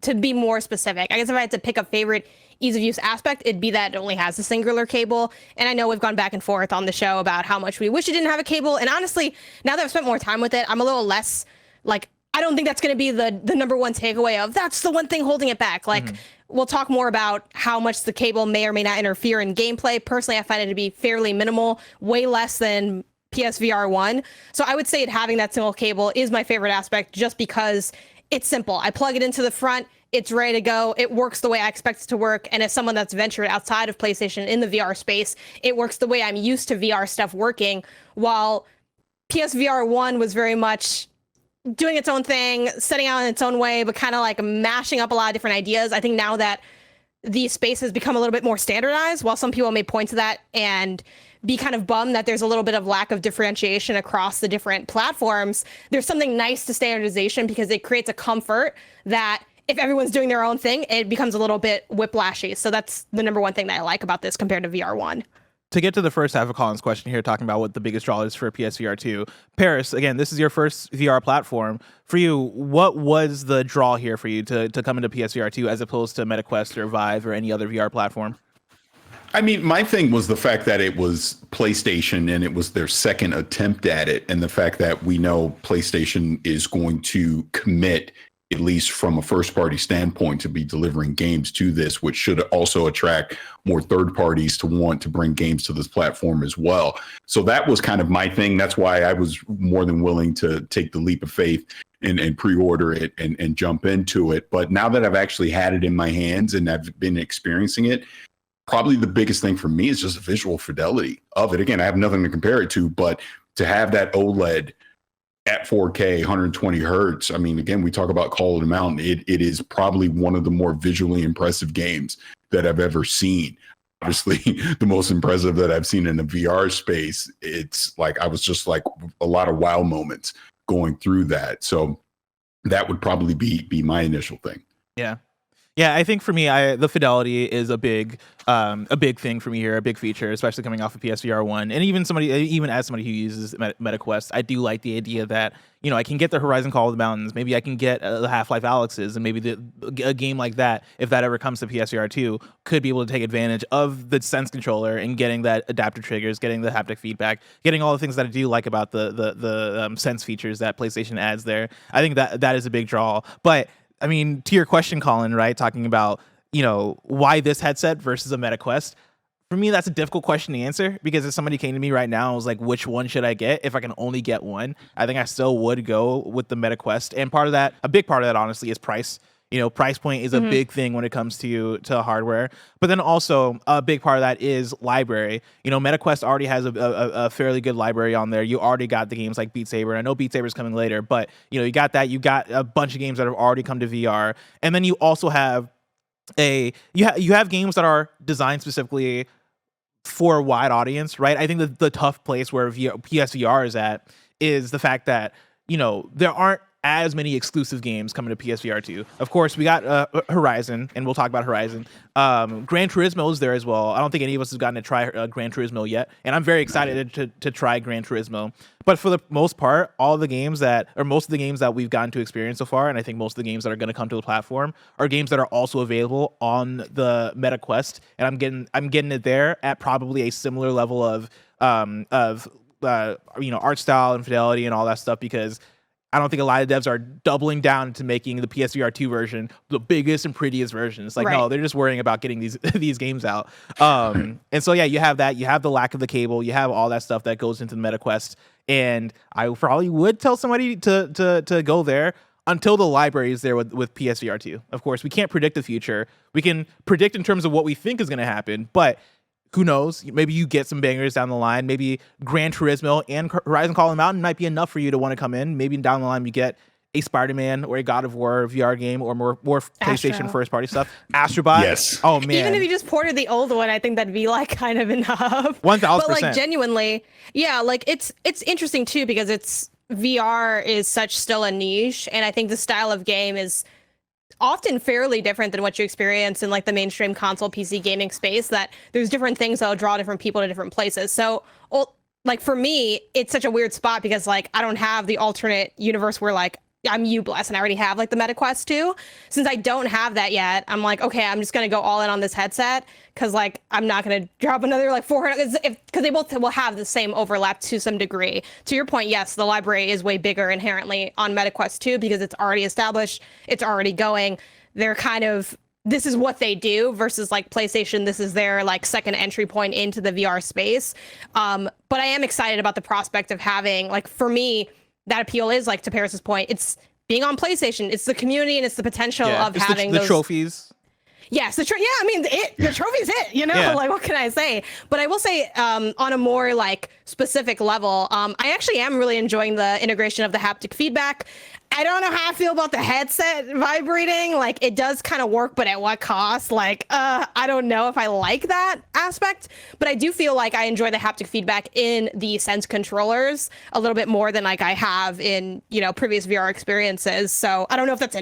S3: to be more specific. I guess if I had to pick a favorite ease of use aspect, it'd be that it only has a singular cable. And I know we've gone back and forth on the show about how much we wish it didn't have a cable. And honestly, now that I've spent more time with it, I'm a little less like, I don't think that's going to be the number one takeaway of that's the one thing holding it back. Like, we'll talk more about how much the cable may or may not interfere in gameplay. Personally, I find it to be fairly minimal, way less than PSVR 1. So I would say it having that single cable is my favorite aspect just because it's simple. I plug it into the front. It's ready to go. It works the way I expect it to work. And as someone that's ventured outside of PlayStation in the VR space, it works the way I'm used to VR stuff working. While PSVR 1 was very much doing its own thing, setting out in its own way, but kind of like mashing up a lot of different ideas. I think now that the space has become a little bit more standardized, while some people may point to that and be kind of bummed that there's a little bit of lack of differentiation across the different platforms, there's something nice to standardization because it creates a comfort that if everyone's doing their own thing, it becomes a little bit whiplashy. So that's the number one thing that I like about this compared to VR 1.
S1: To get to the first half of Colin's question here, talking about what the biggest draw is for PSVR 2, Parris, again, this is your first VR platform. For you, what was the draw here for you to come into PSVR 2 as opposed to MetaQuest or Vive or any other VR platform?
S2: I mean, my thing was the fact that it was PlayStation and it was their second attempt at it. And the fact that we know PlayStation is going to commit, at least from a first party standpoint, to be delivering games to this, which should also attract more third parties to want to bring games to this platform as well. So that was kind of my thing. That's why I was more than willing to take the leap of faith and pre-order it and jump into it. But now that I've actually had it in my hands and I've been experiencing it, probably the biggest thing for me is just the visual fidelity of it. Again, I have nothing to compare it to, but to have that OLED at 4K, 120 hertz. I mean, again, we talk about Call of the Mountain. It is probably one of the more visually impressive games that I've ever seen. Obviously, the most impressive that I've seen in the VR space. It's like, I was just like a lot of wow moments going through that. So that would probably be my initial thing.
S1: Yeah. Yeah, I think for me, the fidelity is a big thing for me here, a big feature, especially coming off of PSVR 1. And even as somebody who uses MetaQuest, I do like the idea that, you know, I can get the Horizon Call of the Mountains, maybe I can get the Half-Life Alyx's, and maybe a game like that, if that ever comes to PSVR 2, could be able to take advantage of the Sense controller and getting that adaptive triggers, getting the haptic feedback, getting all the things that I do like about the Sense features that PlayStation adds there. I think that is a big draw. But I mean, to your question, Colin, right? Talking about, you know, why this headset versus a MetaQuest. For me, that's a difficult question to answer because if somebody came to me right now and was like, which one should I get? If I can only get one, I think I still would go with the MetaQuest. And a big part of that, honestly, is price. You know, price point is a big thing when it comes to hardware. But then also a big part of that is library. You know, MetaQuest already has a fairly good library on there. You already got the games like Beat Saber. I know Beat Saber is coming later, but you know, you got that. You got a bunch of games that have already come to VR, and then you also have you have games that are designed specifically for a wide audience, right? I think the tough place where PSVR is at is the fact that, you know, there aren't as many exclusive games coming to PSVR 2. Of course, we got Horizon, and we'll talk about Horizon. Gran Turismo is there as well. I don't think any of us have gotten to try Gran Turismo yet, and I'm very excited to try Gran Turismo. But for the most part, most of the games that we've gotten to experience so far, and I think most of the games that are going to come to the platform, are games that are also available on the MetaQuest, and I'm getting it there at probably a similar level of you know, art style and fidelity and all that stuff, because I don't think a lot of devs are doubling down to making the PSVR 2 version the biggest and prettiest version. It's like, no, they're just worrying about getting these games out. And so, yeah, you have that. You have the lack of the cable. You have all that stuff that goes into the MetaQuest. And I probably would tell somebody to go there until the library is there with PSVR 2. Of course, we can't predict the future. We can predict in terms of what we think is going to happen. But who knows? Maybe you get some bangers down the line. Maybe Gran Turismo and Horizon Call of the Mountain might be enough for you to want to come in. Maybe down the line you get a Spider-Man or a God of War VR game or more PlayStation first-party stuff. Astrobot.
S2: Yes.
S1: Oh man.
S3: Even if you just ported the old one, I think that'd be like kind of enough.
S1: 1000%.
S3: But like genuinely, yeah, like it's interesting too because it's VR is such still a niche, and I think the style of game is often fairly different than what you experience in like the mainstream console PC gaming space, that there's different things that'll draw different people to different places. So like for me, it's such a weird spot because like I don't have the alternate universe where like I'm Ubless and I already have like the MetaQuest 2. Since I don't have that yet, I'm like, okay, I'm just gonna go all in on this headset because like I'm not gonna drop another like 400 because they both will have the same overlap to some degree. To your point, yes, the library is way bigger inherently on MetaQuest 2 because it's already established, it's already going. They're kind of, this is what they do versus like PlayStation. This is their like second entry point into the VR space. But I am excited about the prospect of having, like, for me, that appeal is like, to Parris's point, it's being on PlayStation, it's the community, and it's the potential of having
S1: the
S3: those
S1: trophies.
S3: Yes, I mean, the trophy's it, you know, like, what can I say? But I will say, on a more like specific level, I actually am really enjoying the integration of the haptic feedback. I don't know how I feel about the headset vibrating. Like, it does kind of work, but at what cost? Like, I don't know if I like that aspect, but I do feel like I enjoy the haptic feedback in the Sense controllers a little bit more than like I have in, you know, previous VR experiences. So I don't know if that's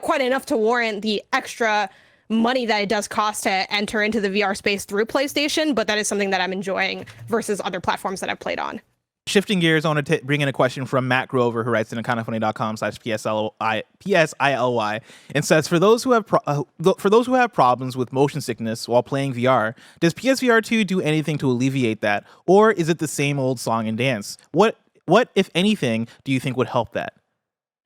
S3: quite enough to warrant the extra money that it does cost to enter into the VR space through PlayStation, but that is something that I'm enjoying versus other platforms that I've played on.
S1: Shifting gears, I want to bring in a question from Matt Grover, who writes in kindafunny.com/PSLY and says, for those who have problems with motion sickness while playing VR, does PSVR 2 do anything to alleviate that, or is it the same old song and dance? What if anything, do you think would help that?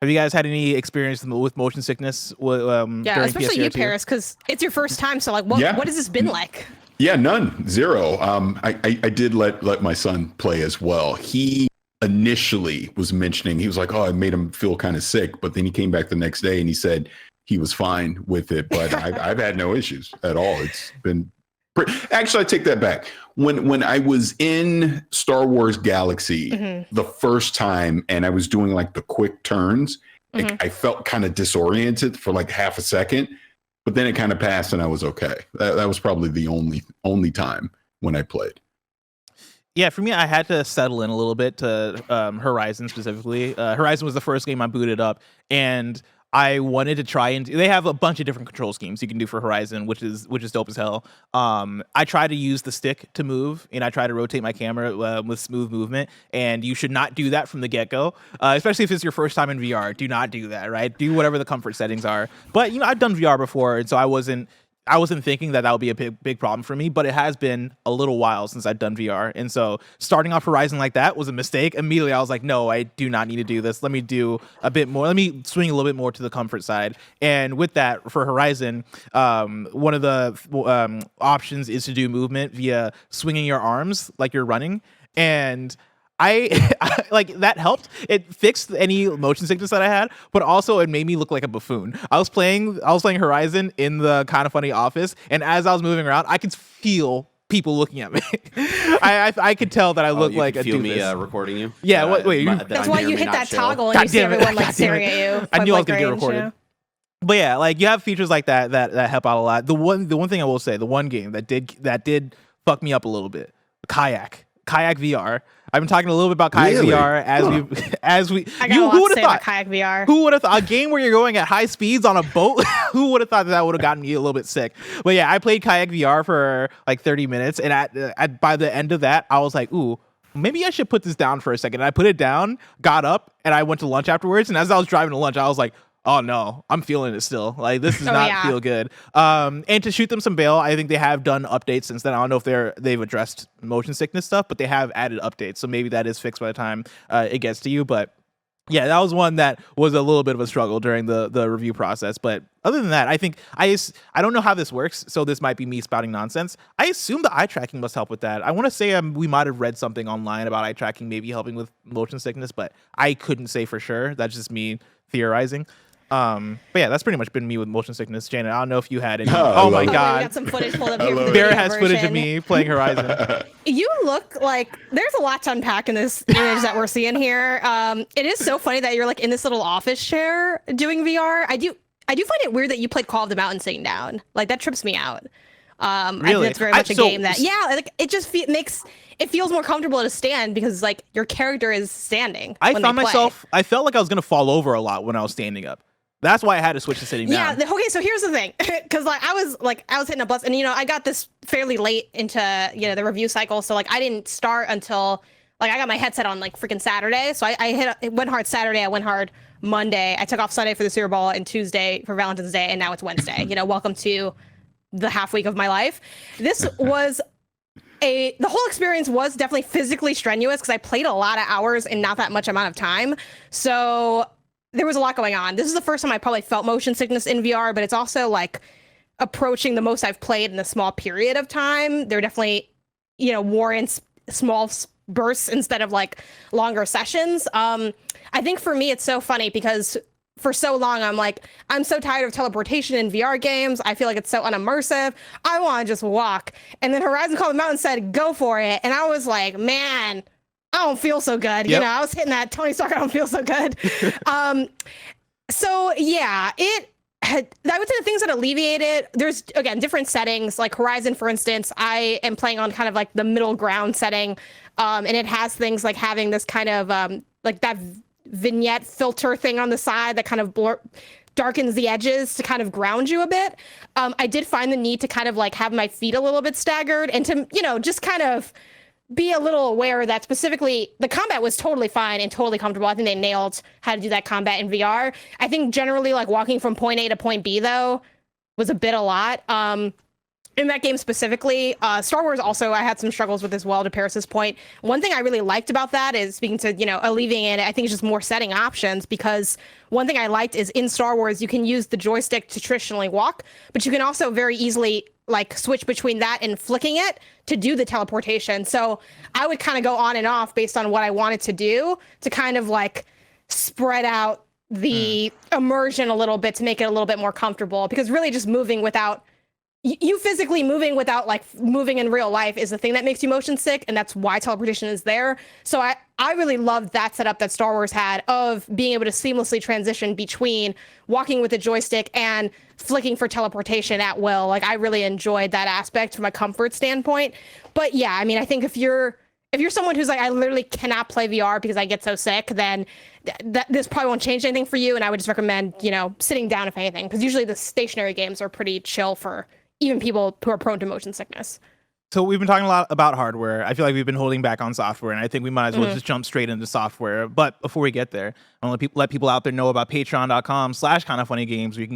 S1: Have you guys had any experience with motion sickness? During
S3: especially
S1: PSVR
S3: you,
S1: 2?
S3: Paris, because it's your first time. So like, what has this been like?
S2: Yeah, none, zero. I did let my son play as well. He initially was mentioning, he was like, oh, I made him feel kind of sick, but then he came back the next day and he said he was fine with it. But I've had no issues at all. It's been actually, I take that back. When I was in Star Wars Galaxy the first time and I was doing like the quick turns, I felt kind of disoriented for like half a second. But then it kind of passed and I was okay. That was probably the only time when I played.
S1: Yeah, for me, I had to settle in a little bit to Horizon specifically. Horizon was the first game I booted up, and I wanted to try and they have a bunch of different control schemes you can do for Horizon, which is dope as hell. I try to use the stick to move, and I try to rotate my camera with smooth movement, and you should not do that from the get-go, especially if it's your first time in VR. Do not do that, right? Do whatever the comfort settings are. But I've done VR before, and so I wasn't thinking that would be a big problem for me, but it has been a little while since I've done VR. And so starting off Horizon like that was a mistake. Immediately I was like, no, I do not need to do this. Let me do a bit more. Let me swing a little bit more to the comfort side. And with that, for Horizon, one of the options is to do movement via swinging your arms like you're running. And I like that helped. It fixed any motion sickness that I had, but also it made me look like a buffoon. I was playing Horizon in the KindaFunny office, and as I was moving around, I could feel people looking at me. I could tell that I looked like a doofus.
S4: Me recording you.
S1: Yeah.
S3: That's why you hit that toggle and you see everyone like staring at you.
S1: I knew I was gonna
S3: range,
S1: get recorded. But yeah, like you have features like that help out a lot. The one thing I will say, the one game that did fuck me up a little bit, Kayak VR. I've been talking a little bit about Kayak VR as we.
S3: I got a lot to say about Kayak VR.
S1: Who would have thought a game where you're going at high speeds on a boat? Who would have thought that would have gotten me a little bit sick? But yeah, I played Kayak VR for like 30 minutes, and by the end of that, I was like, ooh, maybe I should put this down for a second. And I put it down, got up, and I went to lunch afterwards. And as I was driving to lunch, I was like, oh no, I'm feeling it still. Like this does not feel good. And to shoot them some bail, I think they have done updates since then. I don't know if they've addressed motion sickness stuff, but they have added updates. So maybe that is fixed by the time it gets to you. But yeah, that was one that was a little bit of a struggle during the review process. But other than that, I think I don't know how this works, so this might be me spouting nonsense. I assume the eye tracking must help with that. I want to say we might have read something online about eye tracking maybe helping with motion sickness, but I couldn't say for sure. That's just me theorizing. But yeah, that's pretty much been me with motion sickness. Janet, I don't know if you had any.
S2: Oh,
S1: My
S3: We
S1: God.
S3: got some footage pulled up here.
S1: Barrett has footage of me playing Horizon.
S3: You look like there's a lot to unpack in this image that we're seeing here. It is so funny that you're like in this little office chair doing VR. I do find it weird that you played Call of the Mountain sitting down. Like that trips me out. I think
S1: Really?
S3: that's very much a game that like it just feels more comfortable to stand because like your character is standing.
S1: I felt like I was gonna fall over a lot when I was standing up. That's why I had to switch to sitting down.
S3: Yeah. Okay. So here's the thing, because I was hitting a bus, and I got this fairly late into the review cycle, so like I didn't start until like I got my headset on like freaking Saturday. So it went hard Saturday. I went hard Monday. I took off Sunday for the Super Bowl and Tuesday for Valentine's Day, and now it's Wednesday. Welcome to the half week of my life. This was the whole experience was definitely physically strenuous because I played a lot of hours in not that much amount of time. So there was a lot going on. This is the first time I probably felt motion sickness in VR, but it's also like approaching the most I've played in a small period of time. There definitely, warrants small bursts instead of like longer sessions. I think for me, it's so funny because for so long, I'm so tired of teleportation in VR games. I feel like it's so unimmersive. I want to just walk. And then Horizon Call of the Mountain said, go for it. And I was like, man, I don't feel so good.
S1: Yep.
S3: I was hitting that Tony Stark, I don't feel so good. So yeah, I would say the things that alleviated, there's again, different settings like Horizon, for instance, I am playing on kind of like the middle ground setting. And it has things like having this kind of like that vignette filter thing on the side that kind of darkens the edges to kind of ground you a bit. I did find the need to kind of like have my feet a little bit staggered and to, just kind of be a little aware that specifically the combat was totally fine and totally comfortable. I think they nailed how to do that combat in VR. I think generally like walking from point A to point B though was a bit a lot. In that game specifically, Star Wars also I had some struggles with as well, to Parris's point. One thing I really liked about that is, speaking to, alleviating it, I think it's just more setting options, because one thing I liked is in Star Wars, you can use the joystick to traditionally walk, but you can also very easily like switch between that and flicking it to do the teleportation. So I would kind of go on and off based on what I wanted to do to kind of like spread out the immersion a little bit to make it a little bit more comfortable, because really just moving without you physically moving without like moving in real life is the thing that makes you motion sick, and that's why teleportation is there. So I really loved that setup that Star Wars had of being able to seamlessly transition between walking with a joystick and flicking for teleportation at will. Like I really enjoyed that aspect from a comfort standpoint. But yeah, I mean, I think if you're someone who's like, I literally cannot play VR because I get so sick, then this probably won't change anything for you. And I would just recommend, sitting down if anything, because usually the stationary games are pretty chill for even people who are prone to motion sickness.
S1: So we've been talking a lot about hardware. I feel like we've been holding back on software, and I think we might as well just jump straight into software. But before we get there, I want to let people out there know about patreon.com/KindaFunnyGames, where you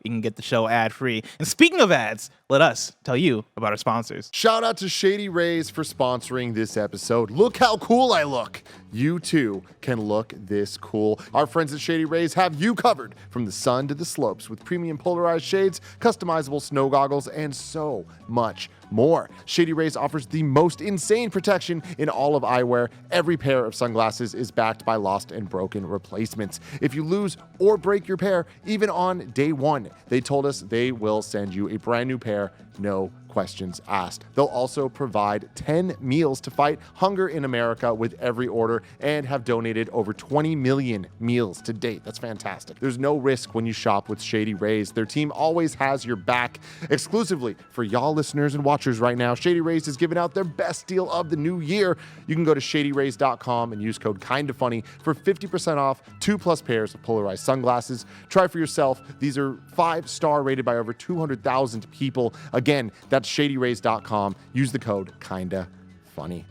S1: can get the show ad-free. And speaking of ads, let us tell you about our sponsors.
S4: Shout out to Shady Rays for sponsoring this episode. Look how cool I look. You too can look this cool. Our friends at Shady Rays have you covered from the sun to the slopes with premium polarized shades, customizable snow goggles, and so much more. Shady Rays offers the most insane protection in all of eyewear. Every pair of sunglasses is backed by lost and broken replacements. If you lose or break your pair, even on day one, they told us they will send you a brand new pair, no questions asked. They'll also provide 10 meals to fight hunger in America with every order, and have donated over 20 million meals to date. That's fantastic. There's no risk when you shop with Shady Rays. Their team always has your back. Exclusively for y'all listeners and watchers right now, Shady Rays is giving out their best deal of the new year. You can go to shadyrays.com and use code KindaFunny for 50% off 2+ pairs of polarized sunglasses. Try for yourself. These are 5-star rated by over 200,000 people. Again, that's shadyrays.com. Use the code KindaFunny.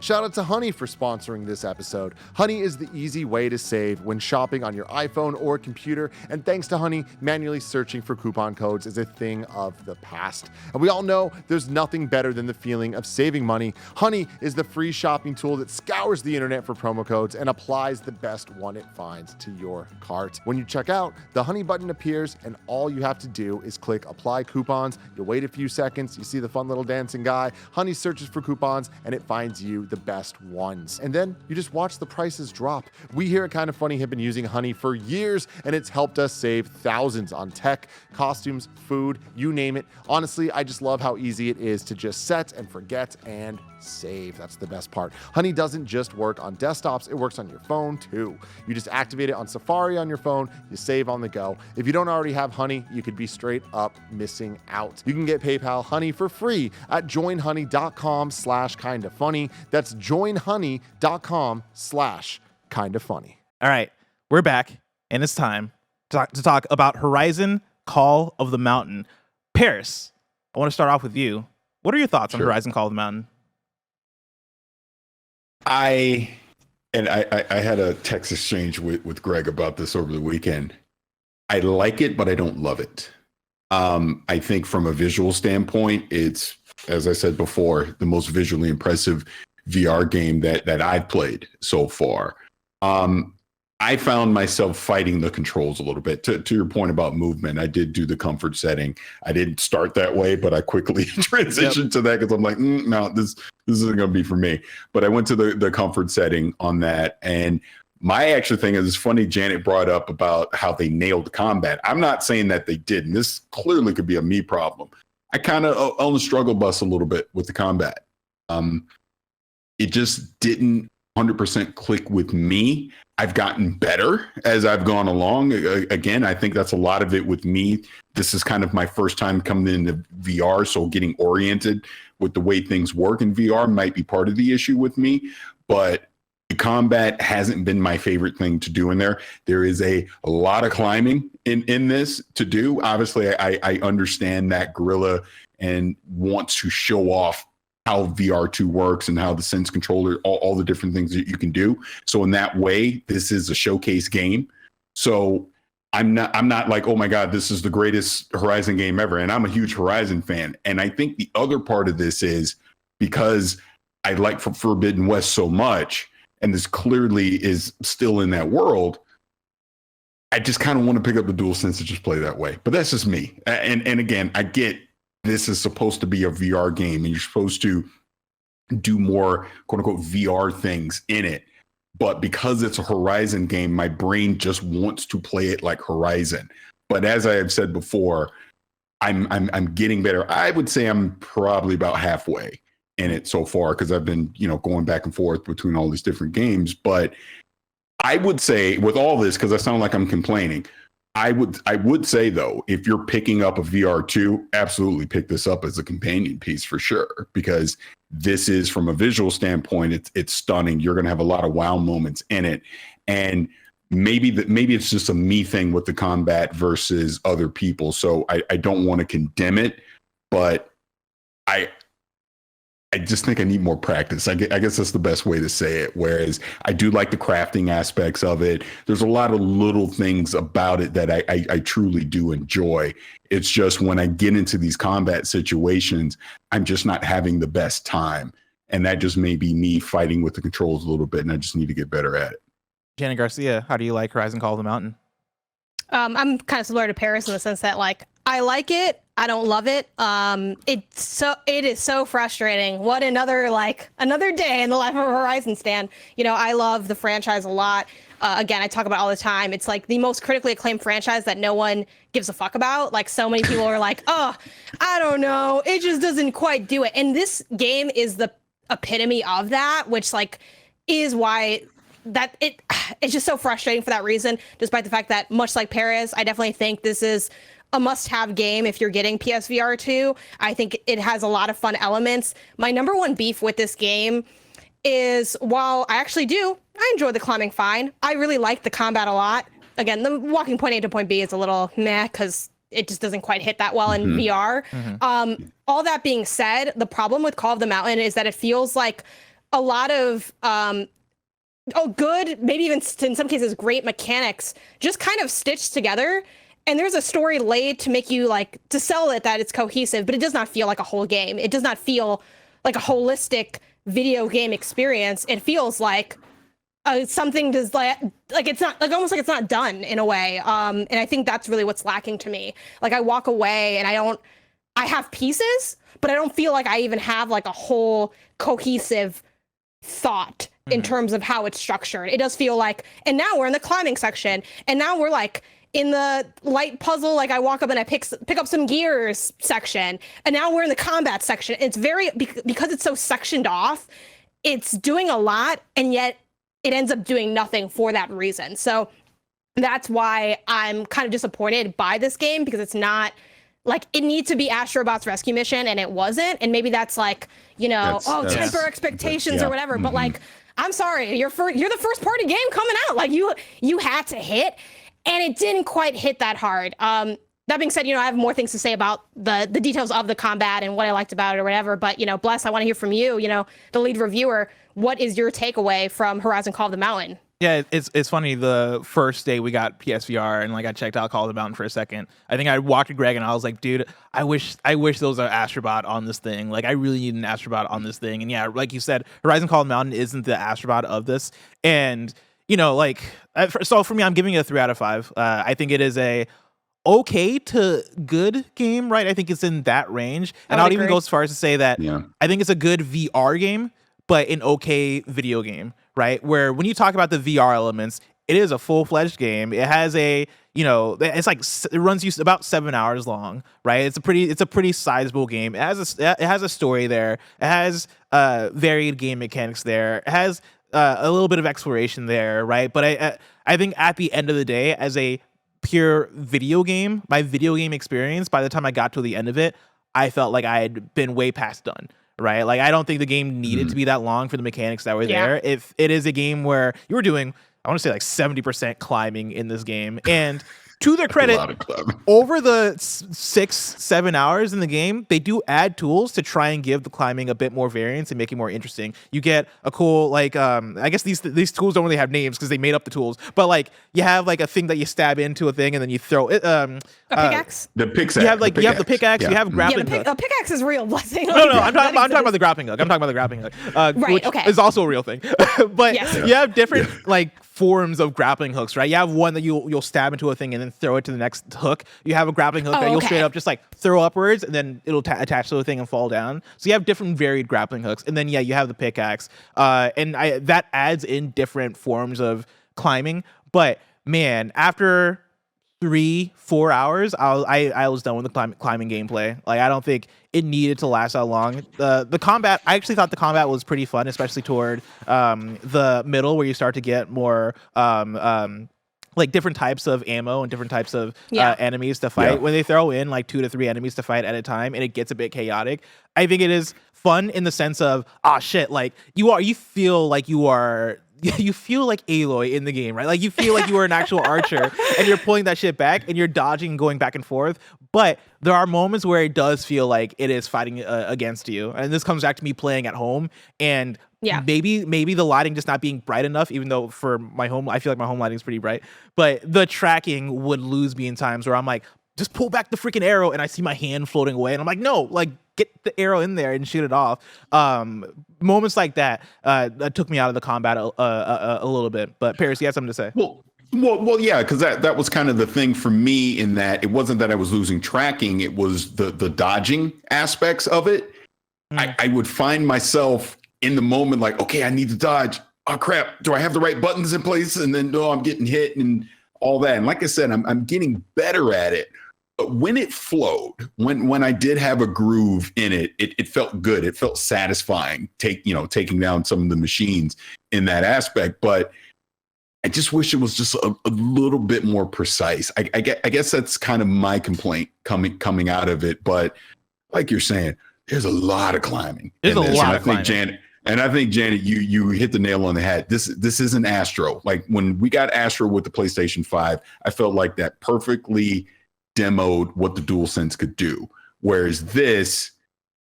S4: Shout out to Honey for sponsoring this episode. Honey is the easy way to save when shopping on your iPhone or computer, and thanks to Honey, manually searching for coupon codes is a thing of the past. And we all know there's nothing better than the feeling of saving money. Honey is the free shopping tool that scours the internet for promo codes and applies the best one it finds to your cart. When you check out, the Honey button appears, and all you have to do is click Apply Coupons. You wait a few seconds, you see the fun little dancing guy. Honey searches for coupons, and it finds finds you the best ones. And then you just watch the prices drop. We here at Kinda Funny have been using Honey for years, and it's helped us save thousands on tech, costumes, food, you name it. Honestly, I just love how easy it is to just set and forget and save. That's the best part. Honey doesn't just work on desktops, it works on your phone too. You just activate it on Safari on your phone, you save on the go. If you don't already have Honey, you could be straight up missing out. You can get PayPal Honey for free at joinhoney.com/kindafunny. That's joinhoney.com/kindafunny.
S1: All right, we're back, and it's time to talk about Horizon Call of the Mountain. Parris, I want to start off with you. What are your thoughts on Horizon Call of the Mountain?
S2: I had a text exchange with Greg about this over the weekend. I like it, but I don't love it. I think from a visual standpoint, it's, as I said before, the most visually impressive VR game that I've played so far. I found myself fighting the controls a little bit. To your point about movement, I did do the comfort setting. I didn't start that way, but I quickly transitioned to that because I'm like, no, this isn't going to be for me. But I went to the comfort setting on that. And my actual thing is, it's funny, Janet brought up about how they nailed combat. I'm not saying that they didn't. This clearly could be a me problem. I kind of on the struggle bus a little bit with the combat. It just didn't 100% click with me. I've gotten better as I've gone along. Again, I think that's a lot of it with me. This is kind of my first time coming into VR, so getting oriented with the way things work in VR might be part of the issue with me. But the combat hasn't been my favorite thing to do in there. There is a lot of climbing in this to do. Obviously, I understand that Gorilla and wants to show off how VR2 works and how the Sense controller, all the different things that you can do. So in that way, this is a showcase game. So I'm not like, oh my God, this is the greatest Horizon game ever. And I'm a huge Horizon fan. And I think the other part of this is because I like Forbidden West so much, and this clearly is still in that world, I just kind of want to pick up the DualSense and just play that way. But that's just me. And again, I get this is supposed to be a VR game and you're supposed to do more quote unquote VR things in it. But because it's a Horizon game, my brain just wants to play it like Horizon. But as I have said before, I'm getting better. I would say I'm probably about halfway in it so far because I've been, going back and forth between all these different games. But I would say with all this, because I sound like I'm complaining, I would say though, if you're picking up a VR2, absolutely pick this up as a companion piece for sure, because this is, from a visual standpoint, it's stunning. You're going to have a lot of wow moments in it, and maybe it's just a me thing with the combat versus other people. So I don't want to condemn it, but I just think I need more practice. I guess that's the best way to say it. Whereas I do like the crafting aspects of it. There's a lot of little things about it that I truly do enjoy. It's just when I get into these combat situations, I'm just not having the best time. And that just may be me fighting with the controls a little bit, and I just need to get better at it.
S1: Janet Garcia, how do you like Horizon Call of the Mountain?
S3: I'm kind of similar to Parris in the sense that, like, I like it, I don't love it. It is so frustrating. What another day in the life of a Horizon stan. I love the franchise a lot. Again, I talk about it all the time. It's like the most critically acclaimed franchise that no one gives a fuck about. Like, so many people are like, oh, I don't know, it just doesn't quite do it. And this game is the epitome of that, which is why that it's just so frustrating for that reason, despite the fact that, much like Parris, I definitely think this is a must-have game if you're getting PSVR 2. I think it has a lot of fun elements. My number one beef with this game is, while I enjoy the climbing fine, I really like the combat a lot. Again, the walking point A to point B is a little meh because it just doesn't quite hit that well in VR. All that being said, the problem with Call of the Mountain is that it feels like a lot of good, maybe even in some cases great mechanics just kind of stitched together. And there's a story laid to make you to sell it that it's cohesive, but it does not feel like a whole game. It does not feel like a holistic video game experience. It feels like something does it's not almost like it's not done in a way. And I think that's really what's lacking to me. I walk away and I have pieces, but I don't feel like I even have a whole cohesive thought in terms of how it's structured. It does feel like, and now we're in the climbing section, and now we're like in the light puzzle, like I walk up and I pick up some gears section, and now we're in the combat section. It's very, because it's so sectioned off, it's doing a lot, and yet it ends up doing nothing for that reason. So that's why I'm kind of disappointed by this game, because it's not like, it needs to be Astrobot's rescue mission, and it wasn't. And maybe that's like, you know, temper expectations or whatever. But like, I'm sorry, you're the first party game coming out. Like you had to hit, and it didn't quite hit that hard. That being said, you know, I have more things to say about the details of the combat and what I liked about it or whatever. But, you know, Bless, I want to hear from you, you know, the lead reviewer. What is your takeaway from Horizon Call of the Mountain?
S1: Yeah, it's funny. The first day we got PSVR and like I checked out Call of the Mountain for a second. I think I walked to Greg and I was like, dude, I wish there was an Astrobot on this thing. Like I really need an Astrobot on this thing. And yeah, like you said, Horizon Call of the Mountain isn't the Astrobot of this. And you know, like so for me, I'm giving it a 3 out of 5. I think it is a okay to good game, right? I think it's in that range. And I'll even go as far as to say that I think it's a good VR game, but an okay video game, right? Where when you talk about the VR elements, it is a full-fledged game. It has a, you know, it's like it runs you about 7 hours long, right? It's a pretty sizable game. It has a story there. It has varied game mechanics there. It has a little bit of exploration there, right? But I think at the end of the day, as a pure video game, my video game experience, by the time I got to the end of it, I felt like I had been way past done. Right? Like, I don't think the game needed to be that long for the mechanics that were there. If it is a game where you were doing, I want to say like 70% climbing in this game, and to their credit, over the 6-7 hours in the game, they do add tools to try and give the climbing a bit more variance and make it more interesting. You get a cool, like, I guess these tools don't really have names because they made up the tools, but like you have like a thing that you stab into a thing and then you throw it.
S3: A pickaxe?
S2: The pickaxe.
S1: You have the pickaxe. You have grappling hook.
S3: A pickaxe is real. Blessing.
S1: No, I'm talking about the grappling hook. Which is also a real thing. But you have different like forms of grappling hooks, right? You have one that you'll stab into a thing and then throw it to the next hook. You have a grappling hook that you'll straight up just like throw upwards and then it'll attach to the thing and fall down. So you have different varied grappling hooks, and then you have the pickaxe, and that adds in different forms of climbing. But man, after 3-4 hours, I was done with the climbing gameplay. Like, I don't think it needed to last that long. The combat, I actually thought the combat was pretty fun, especially toward the middle where you start to get more like different types of ammo and different types of enemies to fight. When they throw in like 2 to 3 enemies to fight at a time and it gets a bit chaotic, I think it is fun in the sense of, like you feel like Aloy in the game, right? Like you feel like you are an actual archer and you're pulling that shit back and you're dodging and going back and forth. But there are moments where it does feel like it is fighting against you. And this comes back to me playing at home, and maybe the lighting just not being bright enough, even though for my home, I feel like my home lighting is pretty bright, but the tracking would lose me in times where I'm like, just pull back the freaking arrow and I see my hand floating away and I'm like, no, like get the arrow in there and shoot it off. Moments like that took me out of the combat a little bit. But Parris, you had something to say?
S2: Well, yeah, because that was kind of the thing for me, in that it wasn't that I was losing tracking, it was the dodging aspects of it. I would find myself in the moment like, okay, I need to dodge. Oh crap, do I have the right buttons in place? And then I'm getting hit and all that. And like I said, I'm getting better at it. But when it flowed, when I did have a groove in it, it felt good. It felt satisfying, taking down some of the machines in that aspect. But I just wish it was just a little bit more precise. I guess that's kind of my complaint coming out of it. But like you're saying, there's a lot of climbing.
S1: There's a lot of climbing.
S2: I think Janet, you hit the nail on the head. This isn't Astro. Like when we got Astro with the PlayStation 5, I felt like that perfectly demoed what the DualSense could do. Whereas this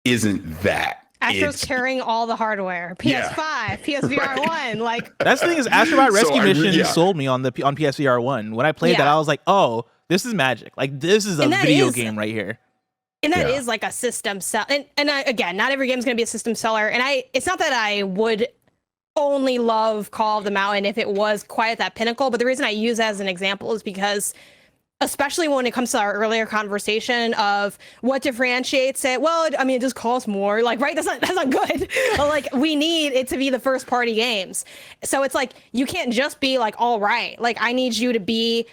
S2: isn't that.
S3: Astro's carrying all the hardware. PS5, PSVR 1, like
S1: that's the thing is Astrobot Rescue Mission sold me on PSVR 1. When I played that, I was like, oh, this is magic. Like this is a video game right here.
S3: And that is like a system sell. And again, not every game is going to be a system seller. And it's not that I would only love Call of the Mountain if it was quite at that pinnacle. But the reason I use that as an example is because, especially when it comes to our earlier conversation of what differentiates it. Well, I mean, it just costs more, like, right? That's not good. But, like, we need it to be the first party games. So it's like, you can't just be like, all right, like, I need you to be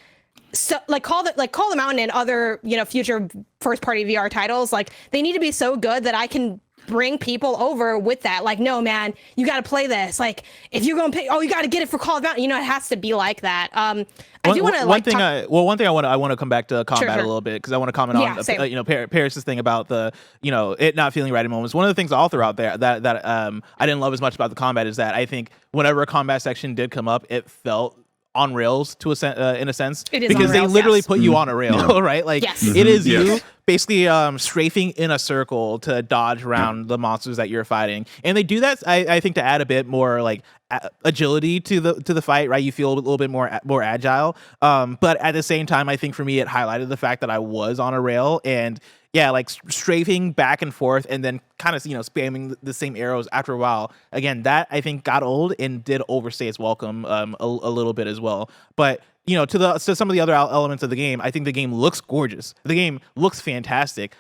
S3: so, like, call the mountain and other, you know, future first party VR titles. Like, they need to be so good that I can bring people over with that. Like, no, man, you got to play this. Like, if you're going to pay, you got to get it for Call of Mountain. You know, it has to be like that. I do want to
S1: one thing I want to come back to combat a little bit, because I want to comment on you know, Parris' thing about the, you know, it not feeling right in moments. One of the things I'll throw out there that I didn't love as much about the combat is that I think whenever a combat section did come up, it felt on rails to in a sense, because they literally put you on a rail, right? Like, it is you basically strafing in a circle to dodge around the monsters that you're fighting, and they do that I think to add a bit more like agility to the fight, right? You feel a little bit more agile, but at the same time, I think for me it highlighted the fact that I was on a rail, and like strafing back and forth and then kind of, you know, spamming the same arrows after a while. Again, that I think got old and did overstay its welcome a little bit as well. But, you know, to some of the other elements of the game, I think the game looks gorgeous. The game looks fantastic.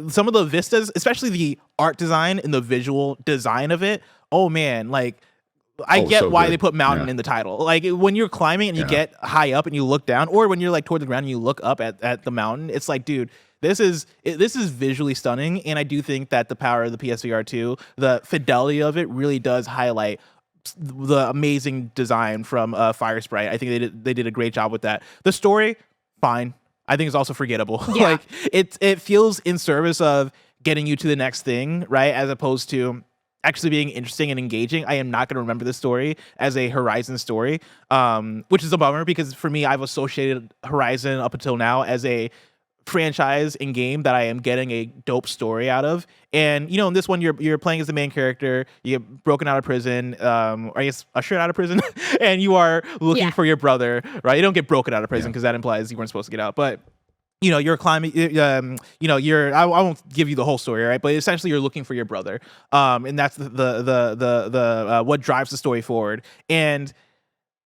S1: Some of the vistas, especially the art design and the visual design of it, oh man, like, I get why they put mountain in the title. Like, when you're climbing and you get high up and you look down, or when you're like toward the ground and you look up at the mountain, it's like, dude, this is visually stunning. And I do think that the power of the PSVR 2, the fidelity of it, really does highlight the amazing design from Fire Sprite. I think they did a great job with that. The story, fine. I think it's also forgettable. Like, it feels in service of getting you to the next thing, right? As opposed to actually being interesting and engaging. I am not going to remember this story as a Horizon story, which is a bummer, because for me, I've associated Horizon up until now as a franchise in game that I am getting a dope story out of. And, you know, in this one, you're playing as the main character. You get broken out of prison, or I guess ushered out of prison, and you are looking for your brother, right? You don't get broken out of prison, because that implies you weren't supposed to get out, but you know, you're climbing, you know, I won't give you the whole story, right? But essentially you're looking for your brother. And that's the what drives the story forward. And,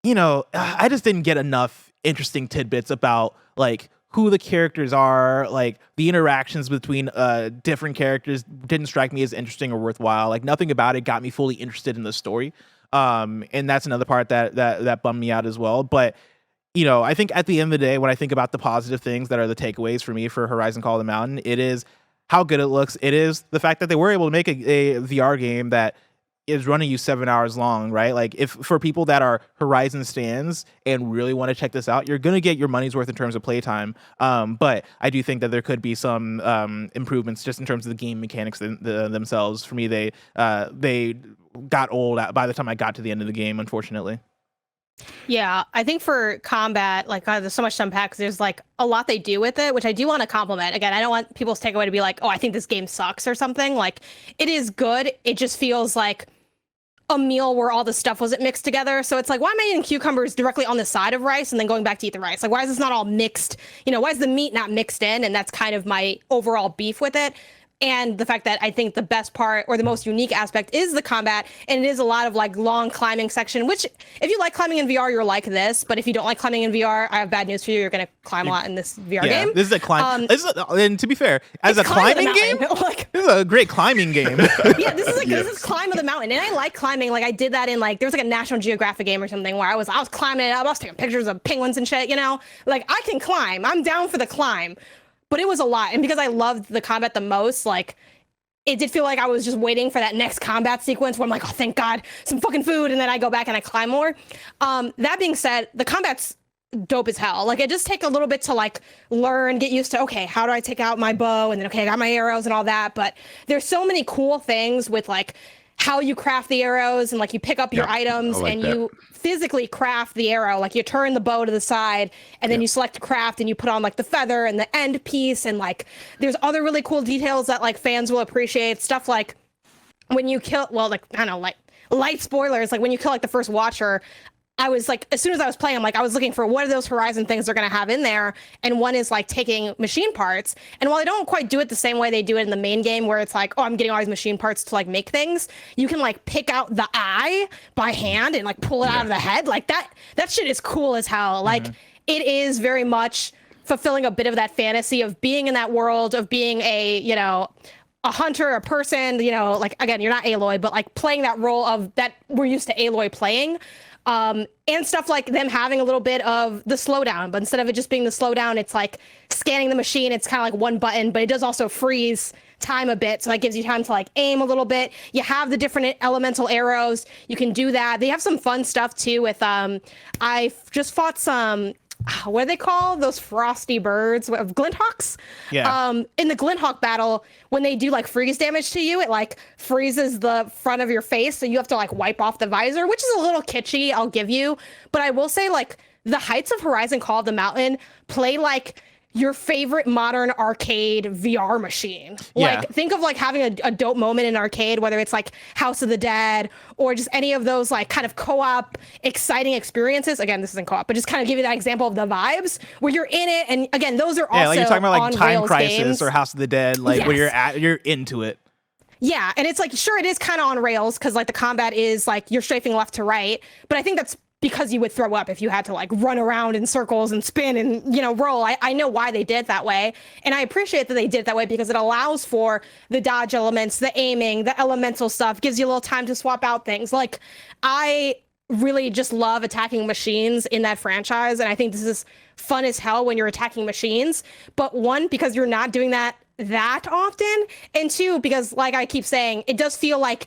S1: you know, I just didn't get enough interesting tidbits about, like, who the characters are. Like, the interactions between different characters didn't strike me as interesting or worthwhile. Like, nothing about it got me fully interested in the story. And that's another part that bummed me out as well. But, you know, I think at the end of the day, when I think about the positive things that are the takeaways for me for Horizon Call of the Mountain, it is how good it looks. It is the fact that they were able to make a VR game that is running you 7 hours long, right? Like, if for people that are Horizon stans and really want to check this out, you're going to get your money's worth in terms of playtime. But I do think that there could be some improvements just in terms of the game mechanics themselves. For me, they got old by the time I got to the end of the game, unfortunately.
S3: Yeah, I think for combat, like, there's so much to unpack, 'cause there's like a lot they do with it, which I do want to compliment. Again, I don't want people's takeaway to be like, oh, I think this game sucks or something. Like, it is good. It just feels like a meal where all the stuff wasn't mixed together. So it's like, why am I eating cucumbers directly on the side of rice and then going back to eat the rice? Like, why is this not all mixed? You know, why is the meat not mixed in? And that's kind of my overall beef with it. And the fact that I think the best part, or the most unique aspect, is the combat. And it is a lot of like long climbing section, which if you like climbing in VR, you're like this. But if you don't like climbing in VR, I have bad news for you. You're going to climb a lot in this VR game.
S1: This is a climb. And to be fair, as a climbing game, like, this is a great climbing game.
S3: Yeah, this is climb of the mountain. And I like climbing. Like, I did that in, like, there was like a National Geographic game or something where I was climbing it up. I was taking pictures of penguins and shit, you know? Like, I can climb. I'm down for the climb. But it was a lot. And because I loved the combat the most, like, it did feel like I was just waiting for that next combat sequence where I'm like, oh, thank God, some fucking food. And then I go back and I climb more. That being said, the combat's dope as hell. Like, it just take a little bit to, like, learn, get used to, okay, how do I take out my bow? And then, okay, I got my arrows and all that. But there's so many cool things with, like, how you craft the arrows, and like you pick up your items and you physically craft the arrow. Like, you turn the bow to the side and then you select craft and you put on like the feather and the end piece. And like, there's other really cool details that like fans will appreciate. Stuff like when you kill, well, like, I don't know, like light spoilers, like when you kill like the first Watcher, I was like, as soon as I was playing, I'm like, I was looking for what are those Horizon things they're going to have in there. And one is like taking machine parts. And while I don't quite do it the same way they do it in the main game, where it's like, oh, I'm getting all these machine parts to like make things, you can like pick out the eye by hand and like pull it out of the head. Like that shit is cool as hell. Like, it is very much fulfilling a bit of that fantasy of being in that world, of being a hunter, a person, like, again, you're not Aloy, but like playing that role of that we're used to Aloy playing. And stuff like them having a little bit of the slowdown, but instead of it just being the slowdown, it's like scanning the machine. It's kind of like one button, but it does also freeze time a bit. So that gives you time to like aim a little bit. You have the different elemental arrows. You can do that. They have some fun stuff too with, I just fought some, what do they call those frosty birds? Glinthawks?
S1: Yeah.
S3: In the Glinthawk battle, when they do like freeze damage to you, it like freezes the front of your face. So you have to like wipe off the visor, which is a little kitschy, I'll give you. But I will say, like, the Heights of Horizon Call of the Mountain play like your favorite modern arcade VR machine.
S1: Yeah.
S3: Like, think of like having a dope moment in arcade, whether it's like House of the Dead or just any of those like kind of co-op exciting experiences. Again, this isn't co-op, but just kind of give you that example of the vibes where you're in it. And again, those are also
S1: like you're talking about like
S3: on
S1: Time
S3: Rails
S1: Crisis
S3: games.
S1: or House of the Dead, like where
S3: Yes.
S1: you're into it.
S3: Yeah, and it's like, sure, it is kind of on rails because like the combat is like you're strafing left to right, but I think that's because you would throw up if you had to like run around in circles and spin and, roll. I know why they did it that way. And I appreciate that they did it that way because it allows for the dodge elements, the aiming, the elemental stuff, gives you a little time to swap out things. Like, I really just love attacking machines in that franchise. And I think this is fun as hell when you're attacking machines. But one, because you're not doing that often. And two, because like I keep saying, it does feel like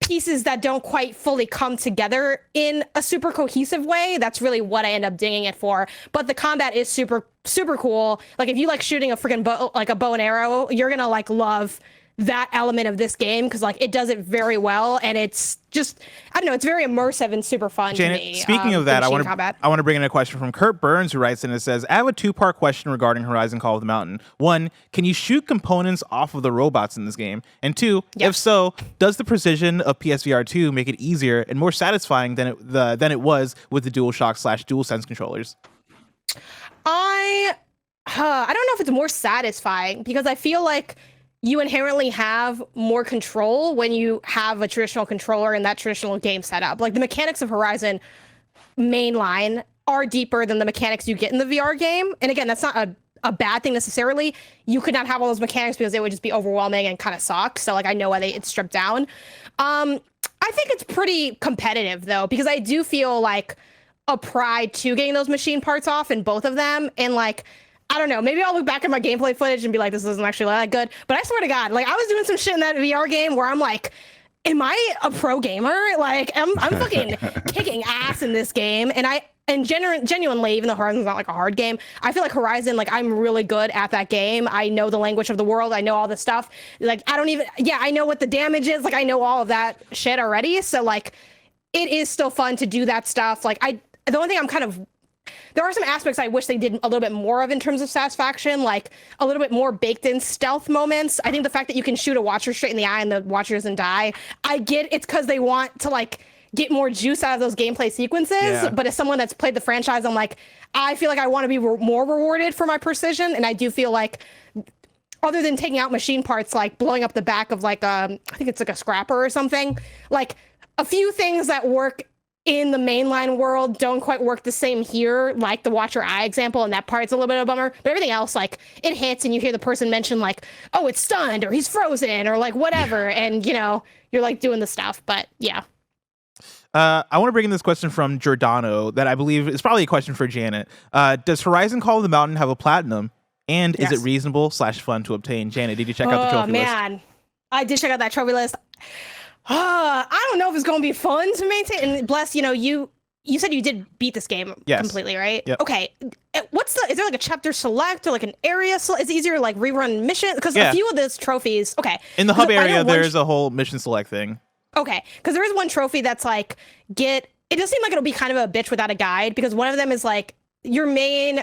S3: pieces that don't quite fully come together in a super cohesive way. That's really what I end up dinging it for. But the combat is super, super cool. Like, if you like shooting a freaking bow and arrow, you're gonna like love that element of this game because like it does it very well, and it's just, I don't know, it's very immersive and super fun
S1: Janet,
S3: to me.
S1: speaking of that, I want to bring in a question from Kurt Burns, who writes in and says, I have a two-part question regarding Horizon Call of the Mountain. One, can you shoot components off of the robots in this game? And two, if so, does the precision of PSVR 2 make it easier and more satisfying than it was with the DualShock/DualSense controllers?
S3: I don't know if it's more satisfying because I feel like you inherently have more control when you have a traditional controller and that traditional game setup. Like, the mechanics of Horizon mainline are deeper than the mechanics you get in the VR game. And again, that's not a bad thing necessarily. You could not have all those mechanics because it would just be overwhelming and kind of suck. So like, I know why it's stripped down. I think it's pretty competitive though, because I do feel like a pride to getting those machine parts off in both of them. And like, I don't know, maybe I'll look back at my gameplay footage and be like, this isn't actually that good. But I swear to God, like, I was doing some shit in that VR game where I'm like, am I a pro gamer? Like, I'm fucking kicking ass in this game. And genuinely, even though Horizon's not like a hard game, I feel like Horizon, like, I'm really good at that game. I know the language of the world. I know all the stuff. Like, I know what the damage is. Like, I know all of that shit already. So like, it is still fun to do that stuff. Like, the only thing there are some aspects I wish they did a little bit more of in terms of satisfaction, like a little bit more baked in stealth moments. I think the fact that you can shoot a watcher straight in the eye and the watcher doesn't die, I get it's because they want to like get more juice out of those gameplay sequences.
S1: Yeah.
S3: But as someone that's played the franchise, I'm like, I feel like I want to be more rewarded for my precision. And I do feel like, other than taking out machine parts, like blowing up the back of like, I think it's like a scrapper or something, like a few things that work in the mainline world don't quite work the same here, like the watcher eye example, and that part's a little bit of a bummer. But everything else, like, it hits and you hear the person mention like, oh, it's stunned or he's frozen or like whatever, and you're like doing the stuff. But yeah.
S1: I want to bring in this question from Giordano that I believe is probably a question for Janet. Does Horizon Call of the Mountain have a platinum? And is it reasonable/fun to obtain? Janet, did you check out the trophy list? Oh, man.
S3: I did check out that trophy list. I don't know if it's going to be fun to maintain. And bless, you said you did beat this game completely, right?
S1: Yep.
S3: Okay. Is there like a chapter select or like an area? Is it easier to like rerun mission? Because a few of those trophies, okay.
S1: In the hub area, there's a whole mission select thing.
S3: Okay. Because there is one trophy that's like, it does seem like it'll be kind of a bitch without a guide, because one of them is like your main,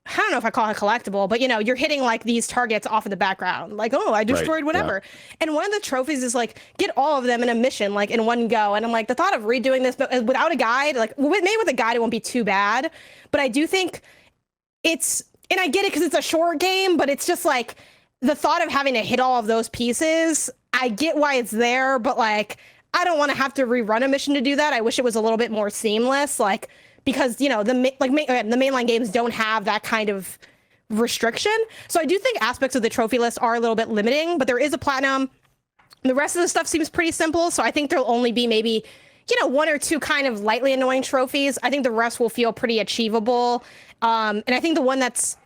S3: I don't know if I call it collectible, but you're hitting like these targets off of the background. Like, oh, I destroyed whatever. Yeah. And one of the trophies is like, get all of them in a mission, like in one go. And I'm like, the thought of redoing this but without a guide, like maybe with a guide, it won't be too bad. But I do think and I get it because it's a short game, but it's just like the thought of having to hit all of those pieces. I get why it's there, but like, I don't want to have to rerun a mission to do that. I wish it was a little bit more seamless. Like, because the mainline games don't have that kind of restriction. So I do think aspects of the trophy list are a little bit limiting, but there is a platinum. The rest of the stuff seems pretty simple. So I think there'll only be maybe, one or two kind of lightly annoying trophies. I think the rest will feel pretty achievable. And I think the one that's,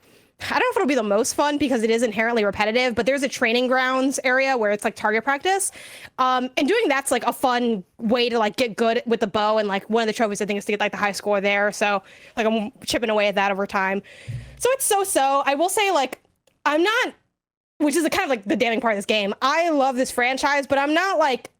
S3: I don't know if it'll be the most fun because it is inherently repetitive, but there's a training grounds area where it's like target practice. And doing that's like a fun way to like get good with the bow. And like one of the trophies I think is to get like the high score there. So like I'm chipping away at that over time. So it's so-so. I will say like, I'm not, which is kind of like the damning part of this game. I love this franchise, but I'm not like,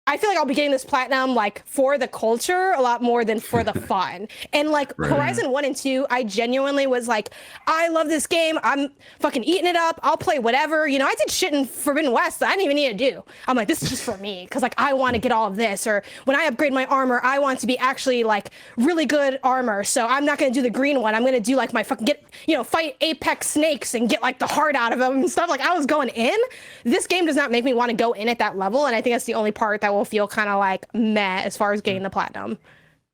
S3: I feel like I'll be getting this platinum like for the culture a lot more than for the fun. And like Horizon 1 and 2, I genuinely was like, I love this game. I'm fucking eating it up. I'll play whatever. I did shit in Forbidden West that I didn't even need to do. I'm like, this is just for me. Because like I want to get all of this. Or when I upgrade my armor, I want to be actually like really good armor. So I'm not going to do the green one. I'm going to do like my fucking fight apex snakes and get like the heart out of them and stuff. Like I was going in. This game does not make me want to go in at that level. And I think that's the only part that will feel kind of like meh as far as getting the platinum.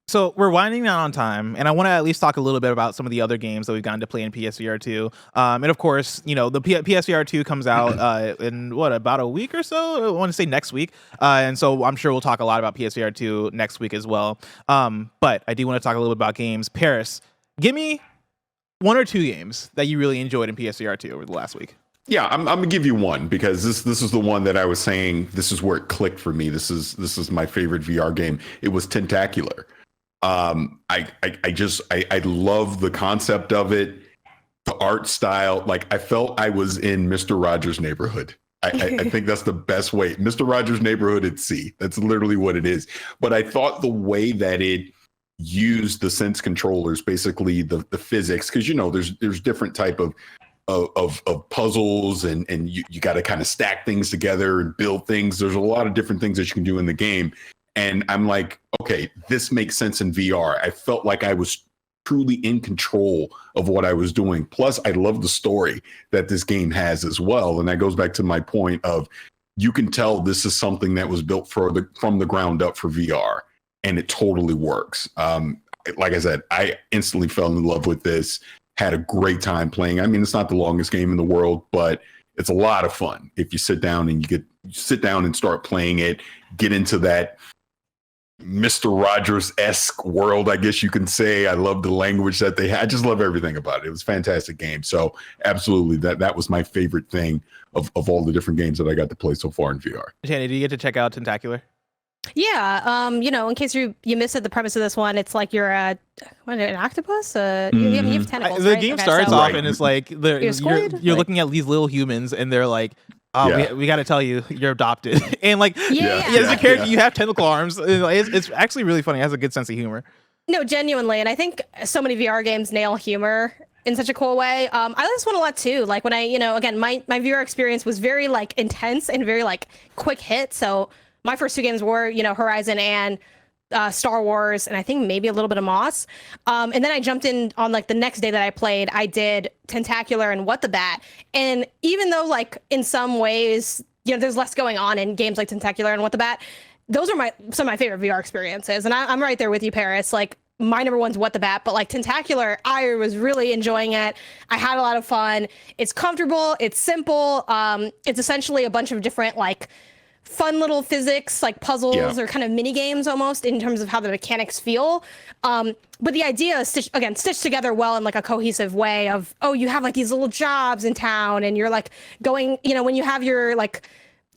S1: So we're winding down on time, and I want to at least talk a little bit about some of the other games that we've gotten to play in PSVR 2. And of course, the PSVR 2 comes out in about a week or so. I want to say next week. And so I'm sure we'll talk a lot about PSVR 2 next week as well. But I do want to talk a little bit about games. Parris, give me one or two games that you really enjoyed in PSVR 2 over the last week.
S2: Yeah, I'm gonna give you one because this is the one that I was saying. This is where it clicked for me. This is my favorite VR game. It was Tentacular. I love the concept of it, the art style. Like I felt I was in Mr. Rogers' Neighborhood. I think that's the best way. Mr. Rogers' Neighborhood at sea. That's literally what it is. But I thought the way that it used the sense controllers, basically the physics, because there's different type of puzzles and you got to kind of stack things together and build things. There's a lot of different things that you can do in the game. And I'm like, okay, this makes sense in VR. I felt like I was truly in control of what I was doing. Plus, I love the story that this game has as well. And that goes back to my point of you can tell this is something that was built from the ground up for VR. And it totally works. Like I said, I instantly fell in love with this. Had a great time playing. I mean, it's not the longest game in the world, but it's a lot of fun if you sit down and start playing it, get into that Mr. Rogers-esque world, I guess you can say. I love the language that they had. I just love everything about it. It was a fantastic game. So absolutely, that was my favorite thing of all the different games that I got to play so far in VR.
S1: Shanny, do you get to check out Tentacular?
S3: Yeah, in case you missed it, the premise of this one, it's like you're an octopus. You have tentacles.
S1: The game starts off and it's like you're looking at these little humans, and they're like, "Oh, we got to tell you, you're adopted." And like, as a character, you have tentacle arms. It's actually really funny. It has a good sense of humor.
S3: No, genuinely, and I think so many VR games nail humor in such a cool way. I like this one a lot too. Like when I, again, my VR experience was very like intense and very like quick hit. So my first two games were, Horizon and Star Wars, and I think maybe a little bit of Moss. And then I jumped in on like the next day that I played, I did Tentacular and What the Bat. And even though like in some ways, there's less going on in games like Tentacular and What the Bat, those are some of my favorite VR experiences. And I'm right there with you, Parris. Like my number one's What the Bat, but like Tentacular, I was really enjoying it. I had a lot of fun. It's comfortable. It's simple. It's essentially a bunch of different like fun little physics, like puzzles or kind of mini games almost in terms of how the mechanics feel. But the idea is stitched together well in like a cohesive way of, you have like these little jobs in town and you're like going, when you have your like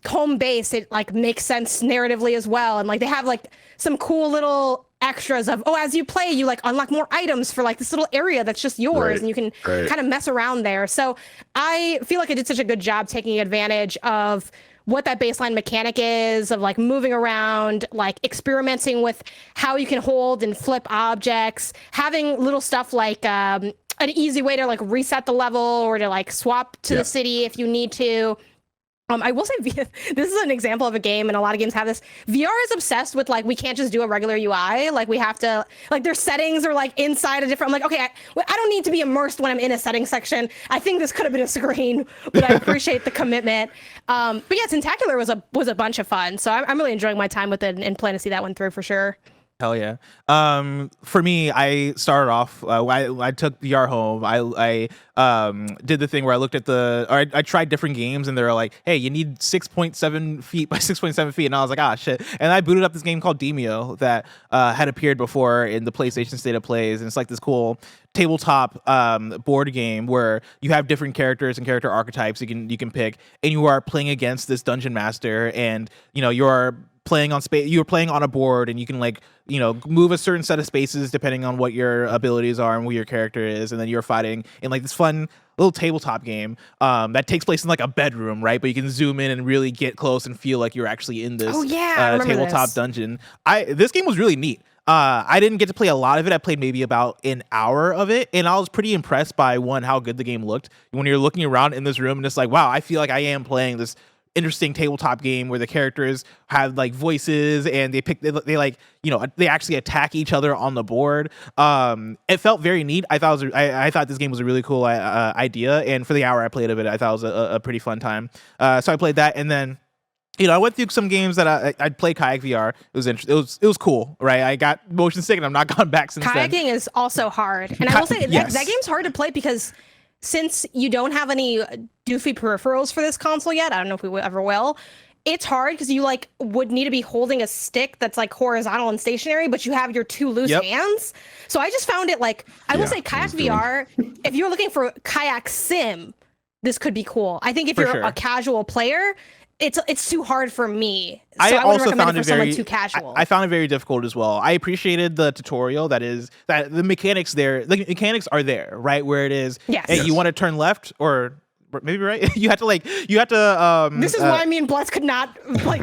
S3: home base, it like makes sense narratively as well. And like they have like some cool little extras of, as you play, you like unlock more items for like this little area that's just yours and you can kind of mess around there. So I feel like I did such a good job taking advantage of what that baseline mechanic is of like moving around, like experimenting with how you can hold and flip objects, having little stuff like an easy way to like reset the level or to like swap to the city if you need to. I will say this is an example of a game, and a lot of games have this. VR is obsessed with like we can't just do a regular UI. Like we have to like their settings are like inside a different. I'm like, okay, I don't need to be immersed when I'm in a settings section. I think this could have been a screen, but I appreciate the commitment. But yeah, Tentacular was a bunch of fun. So I'm really enjoying my time with it and plan to see that one through for sure.
S1: Hell yeah. For me, I started off. I took VR home. I did the thing where I looked at I tried different games, and they were like, "Hey, you need 6.7 feet by 6.7 feet," and I was like, "Ah, shit!" And I booted up this game called Demio that had appeared before in the PlayStation State of Plays, and it's like this cool tabletop board game where you have different characters and character archetypes you can pick, and you are playing against this dungeon master, and you're playing on space. You're playing on a board, and you can move a certain set of spaces depending on what your abilities are and what your character is, and then you're fighting in like this fun little tabletop game that takes place in like a bedroom, right? But you can zoom in and really get close and feel like you're actually in this tabletop dungeon. This game was really neat. I didn't get to play a lot of it. I played maybe about an hour of it, and I was pretty impressed by how good the game looked. When you're looking around in this room, and it's like, wow, I feel like I am playing this interesting tabletop game where the characters have like voices, and they actually attack each other on the board. It felt very neat. I thought this game was a really cool idea, and for the hour I played of it, I thought it was a pretty fun time. So I played that, and then I went through some games that I'd play Kayak VR. It was interesting. It was cool, right? I got motion sick, and I'm not gone back since then.
S3: Kayaking is also hard, and I will say that game's hard to play because since you don't have any doofy peripherals for this console yet, I don't know if we ever will. It's hard because you would need to be holding a stick that's like horizontal and stationary, but you have your two loose hands. So I just found it I will say Kayak VR. If you're looking for kayak sim, this could be cool. I think if you're a casual player, it's too hard for me. So I also found it very too casual.
S1: I found it very difficult as well. I appreciated the tutorial that the mechanics there. The mechanics are there, right? Where it is, hey, you want to turn left or maybe right. you have to.
S3: This is why me and Bless could not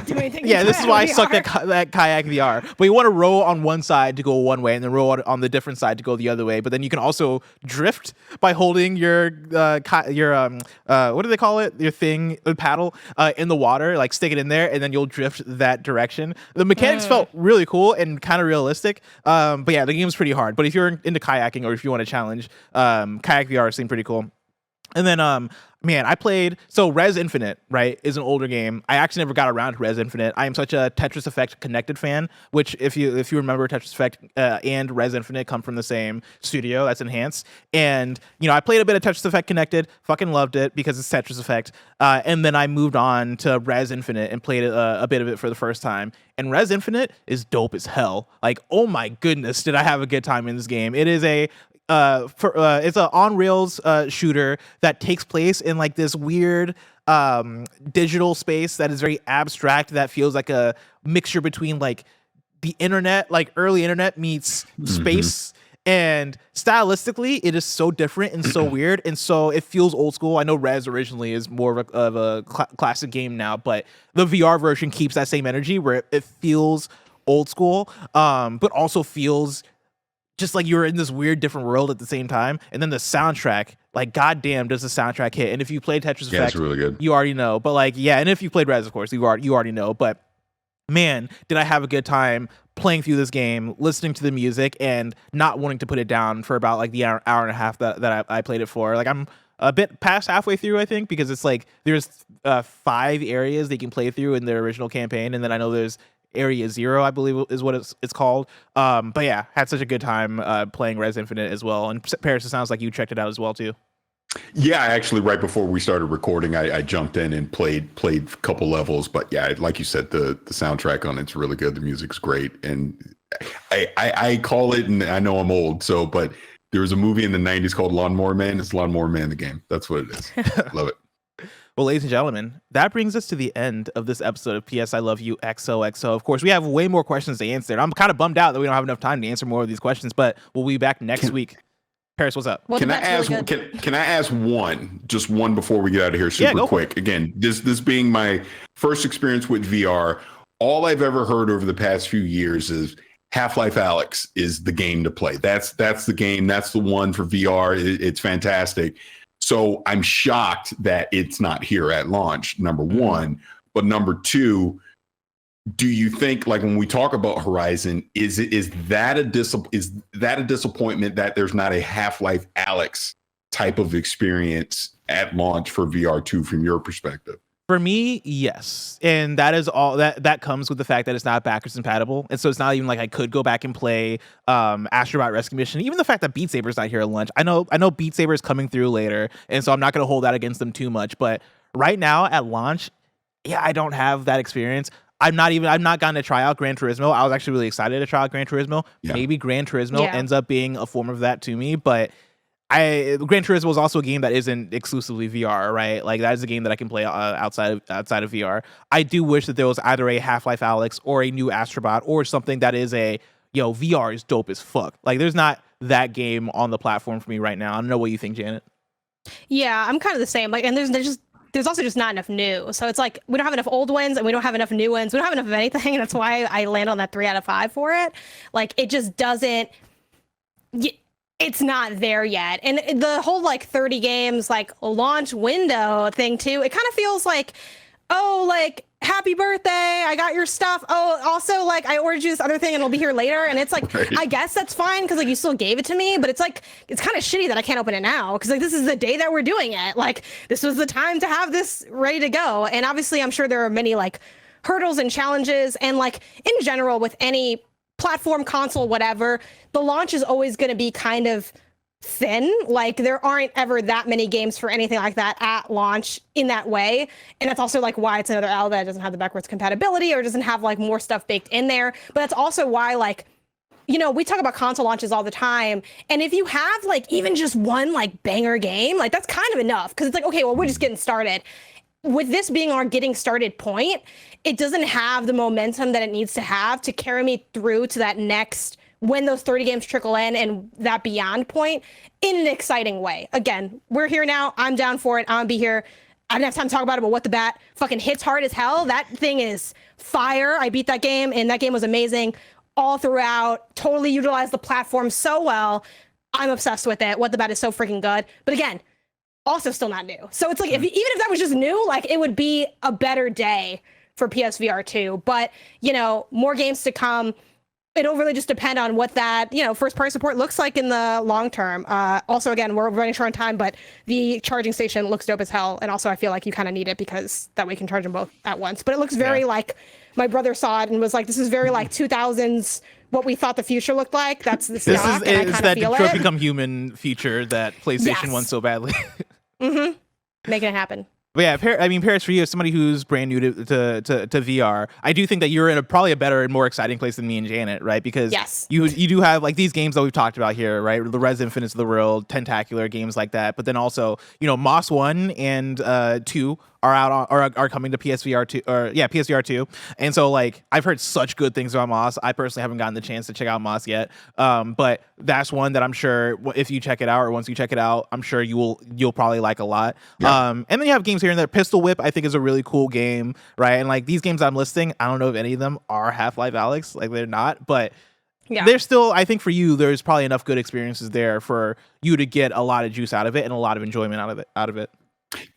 S3: do anything.
S1: Yeah, this is why I sucked at Kayak VR. But you want to row on one side to go one way, and then row on the different side to go the other way. But then you can also drift by holding your what do they call it? Your thing, paddle in the water. Like stick it in there, and then you'll drift that direction. The mechanics felt really cool and kind of realistic. But yeah, the game's pretty hard. But if you're into kayaking or if you want to challenge, Kayak VR seemed pretty cool. And then, I played, so Res Infinite, right, is an older game. I actually never got around to Res Infinite. I am such a Tetris Effect Connected fan, which if you remember, Tetris Effect and Res Infinite come from the same studio, that's Enhanced. And, I played a bit of Tetris Effect Connected, fucking loved it because it's Tetris Effect. And then I moved on to Res Infinite and played a bit of it for the first time. And Res Infinite is dope as hell. Like, oh my goodness, did I have a good time in this game. It is it's an on rails shooter that takes place in like this weird digital space that is very abstract, that feels like a mixture between like the internet, like early internet meets space. And stylistically, it is so different and so weird, and so it feels old school. I know Res originally is more of a classic game now, but the VR version keeps that same energy where it feels old school, but also feels just like you're in this weird different world at the same time. And then the soundtrack, like goddamn, does the soundtrack hit? And if you played Tetris Effect,
S2: it's really good.
S1: You already know. But and if you played Res, of course, you already know. But man, did I have a good time playing through this game, listening to the music, and not wanting to put it down for about like the hour and a half that I played it for. Like I'm a bit past halfway through, I think, because it's like there's 5 areas they can play through in their original campaign, and then I know there's Area 0, I believe is what it's called. But yeah, had such a good time playing Res Infinite as well. And Parris, it sounds like you checked it out as well too.
S2: Yeah, actually, right before we started recording, I jumped in and played a couple levels. But yeah, like you said, the soundtrack on it's really good. The music's great, and I call it, and I know I'm old, but there was a movie in the '90s called Lawnmower Man. It's Lawnmower Man the game. That's what it is. Love it.
S1: Well, ladies and gentlemen, that brings us to the end of this episode of PS I Love You XOXO. Of course, we have way more questions to answer. I'm kind of bummed out that we don't have enough time to answer more of these questions, but we'll be back next week. Parris, what's up?
S2: Can I ask just one before we get out of here super quick? Again, this being my first experience with VR, all I've ever heard over the past few years is Half-Life Alyx is the game to play. That's the game. That's the one for VR. It's fantastic. So I'm shocked that it's not here at launch, number one. But number two, do you think, like when we talk about Horizon, is that a disappointment that there's not a Half-Life Alyx type of experience at launch for VR2 from your perspective?
S1: For me, yes. And that is all that comes with the fact that it's not backwards compatible. And so it's not even like I could go back and play Astrobot Rescue Mission. Even the fact that Beat Saber's not here at launch. I know Beat Saber is coming through later, and so I'm not gonna hold that against them too much. But right now at launch, yeah, I don't have that experience. I'm not going to try out Gran Turismo. I was actually really excited to try out Gran Turismo.
S2: Yeah.
S1: Maybe Gran Turismo ends up being a form of that to me, but Gran Turismo is also a game that isn't exclusively VR, right? Like that is a game that I can play outside of VR. I do wish that there was either a Half-Life Alyx or a new Astrobot or something that is VR is dope as fuck. Like there's not that game on the platform for me right now. I don't know what you think, Janet.
S3: Yeah, I'm kind of the same. Like, and there's also just not enough new. So it's like we don't have enough old ones and we don't have enough new ones. We don't have enough of anything, and that's why I land on that 3 out of 5 for it. Like it just doesn't. It's not there yet. And the whole like 30 games like launch window thing too, it kind of feels like, oh, like happy birthday, I got your stuff. Oh, also like I ordered you this other thing and it'll be here later. And it's like, right. I guess that's fine because like you still gave it to me, but it's like, it's kind of shitty that I can't open it now because like this is the day that we're doing it. Like this was the time to have this ready to go. And obviously I'm sure there are many like hurdles and challenges, and like in general with any platform, console, whatever, the launch is always going to be kind of thin. Like there aren't ever that many games for anything like that at launch in that way. And that's also like why it's another L that doesn't have the backwards compatibility or doesn't have like more stuff baked in there. But that's also why like, you know, we talk about console launches all the time. And if you have like even just one like banger game, like that's kind of enough. Because it's like, okay, well, we're just getting started. With this being our getting started point, it doesn't have the momentum that it needs to have to carry me through to that next, when those 30 games trickle in and that beyond point in an exciting way. Again, we're here now. I'm down for it. I'm gonna be here. I didn't have time to talk about it, but what the bat fucking hits hard as hell. That thing is fire. I beat that game and that game was amazing all throughout. Totally utilized the platform so well. I'm obsessed with it. What the bat is so freaking good. But again, also still not new. So it's like, even if that was just new, like it would be a better day for PSVR 2. But, you know, more games to come. It'll really just depend on what that, you know, first party support looks like in the long term. Also, again, we're running short on time, but the charging station looks dope as hell. And also I feel like you kind of need it because that way you can charge them both at once. But it looks very like, my brother saw it and was like, this is very like 2000s, what we thought the future looked like. That's the stock, and I kind of feel
S1: Detroit
S3: it.
S1: Become Human feature that PlayStation wants so badly.
S3: Mm-hmm. Making it happen.
S1: But yeah, Parris, for you, as somebody who's brand new to VR, I do think that you're in probably a better and more exciting place than me and Janet, right? Because you do have like these games that we've talked about here, right? The Res Infinites of the world, Tentacular, games like that. But then also, you know, Moss 1 and 2 are out on, or are coming to PSVR 2, PSVR 2. And so like I've heard such good things about Moss. I personally haven't gotten the chance to check out Moss yet. But that's one that I'm sure if you check it out, or once you check it out, I'm sure you'll probably like a lot. Yeah. And then you have games here and there. Pistol Whip, I think, is a really cool game, right? And like these games I'm listing, I don't know if any of them are Half-Life Alyx, like they're not, but there's still, I think for you, there's probably enough good experiences there for you to get a lot of juice out of it and a lot of enjoyment out of it.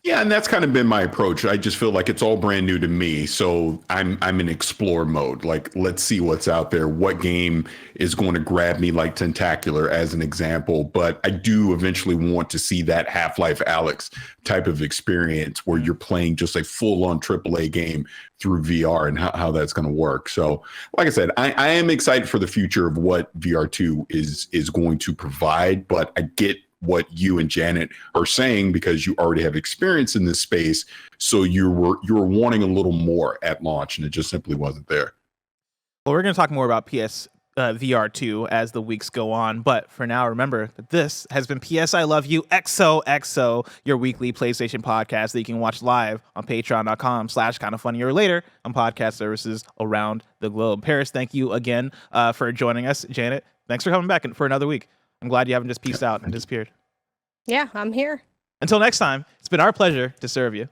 S2: Yeah, and that's kind of been my approach. I just feel like it's all brand new to me. So I'm in explore mode. Like, let's see what's out there. What game is going to grab me, like Tentacular as an example. But I do eventually want to see that Half-Life Alyx type of experience where you're playing just a full-on AAA game through VR and how that's going to work. So like I said, I am excited for the future of what VR2 is going to provide, but I get what you and Janet are saying because you already have experience in this space. So you were wanting a little more at launch and it just simply wasn't there.
S1: Well, we're going to talk more about VR 2 as the weeks go on. But for now, remember that this has been PS I Love You XOXO, your weekly PlayStation podcast that you can watch live on patreon.com/KindaFunny or later on podcast services around the globe. Parris, thank you again for joining us. Janet, thanks for coming back for another week. I'm glad you haven't just peaced out and disappeared.
S3: Yeah, I'm here.
S1: Until next time, it's been our pleasure to serve you.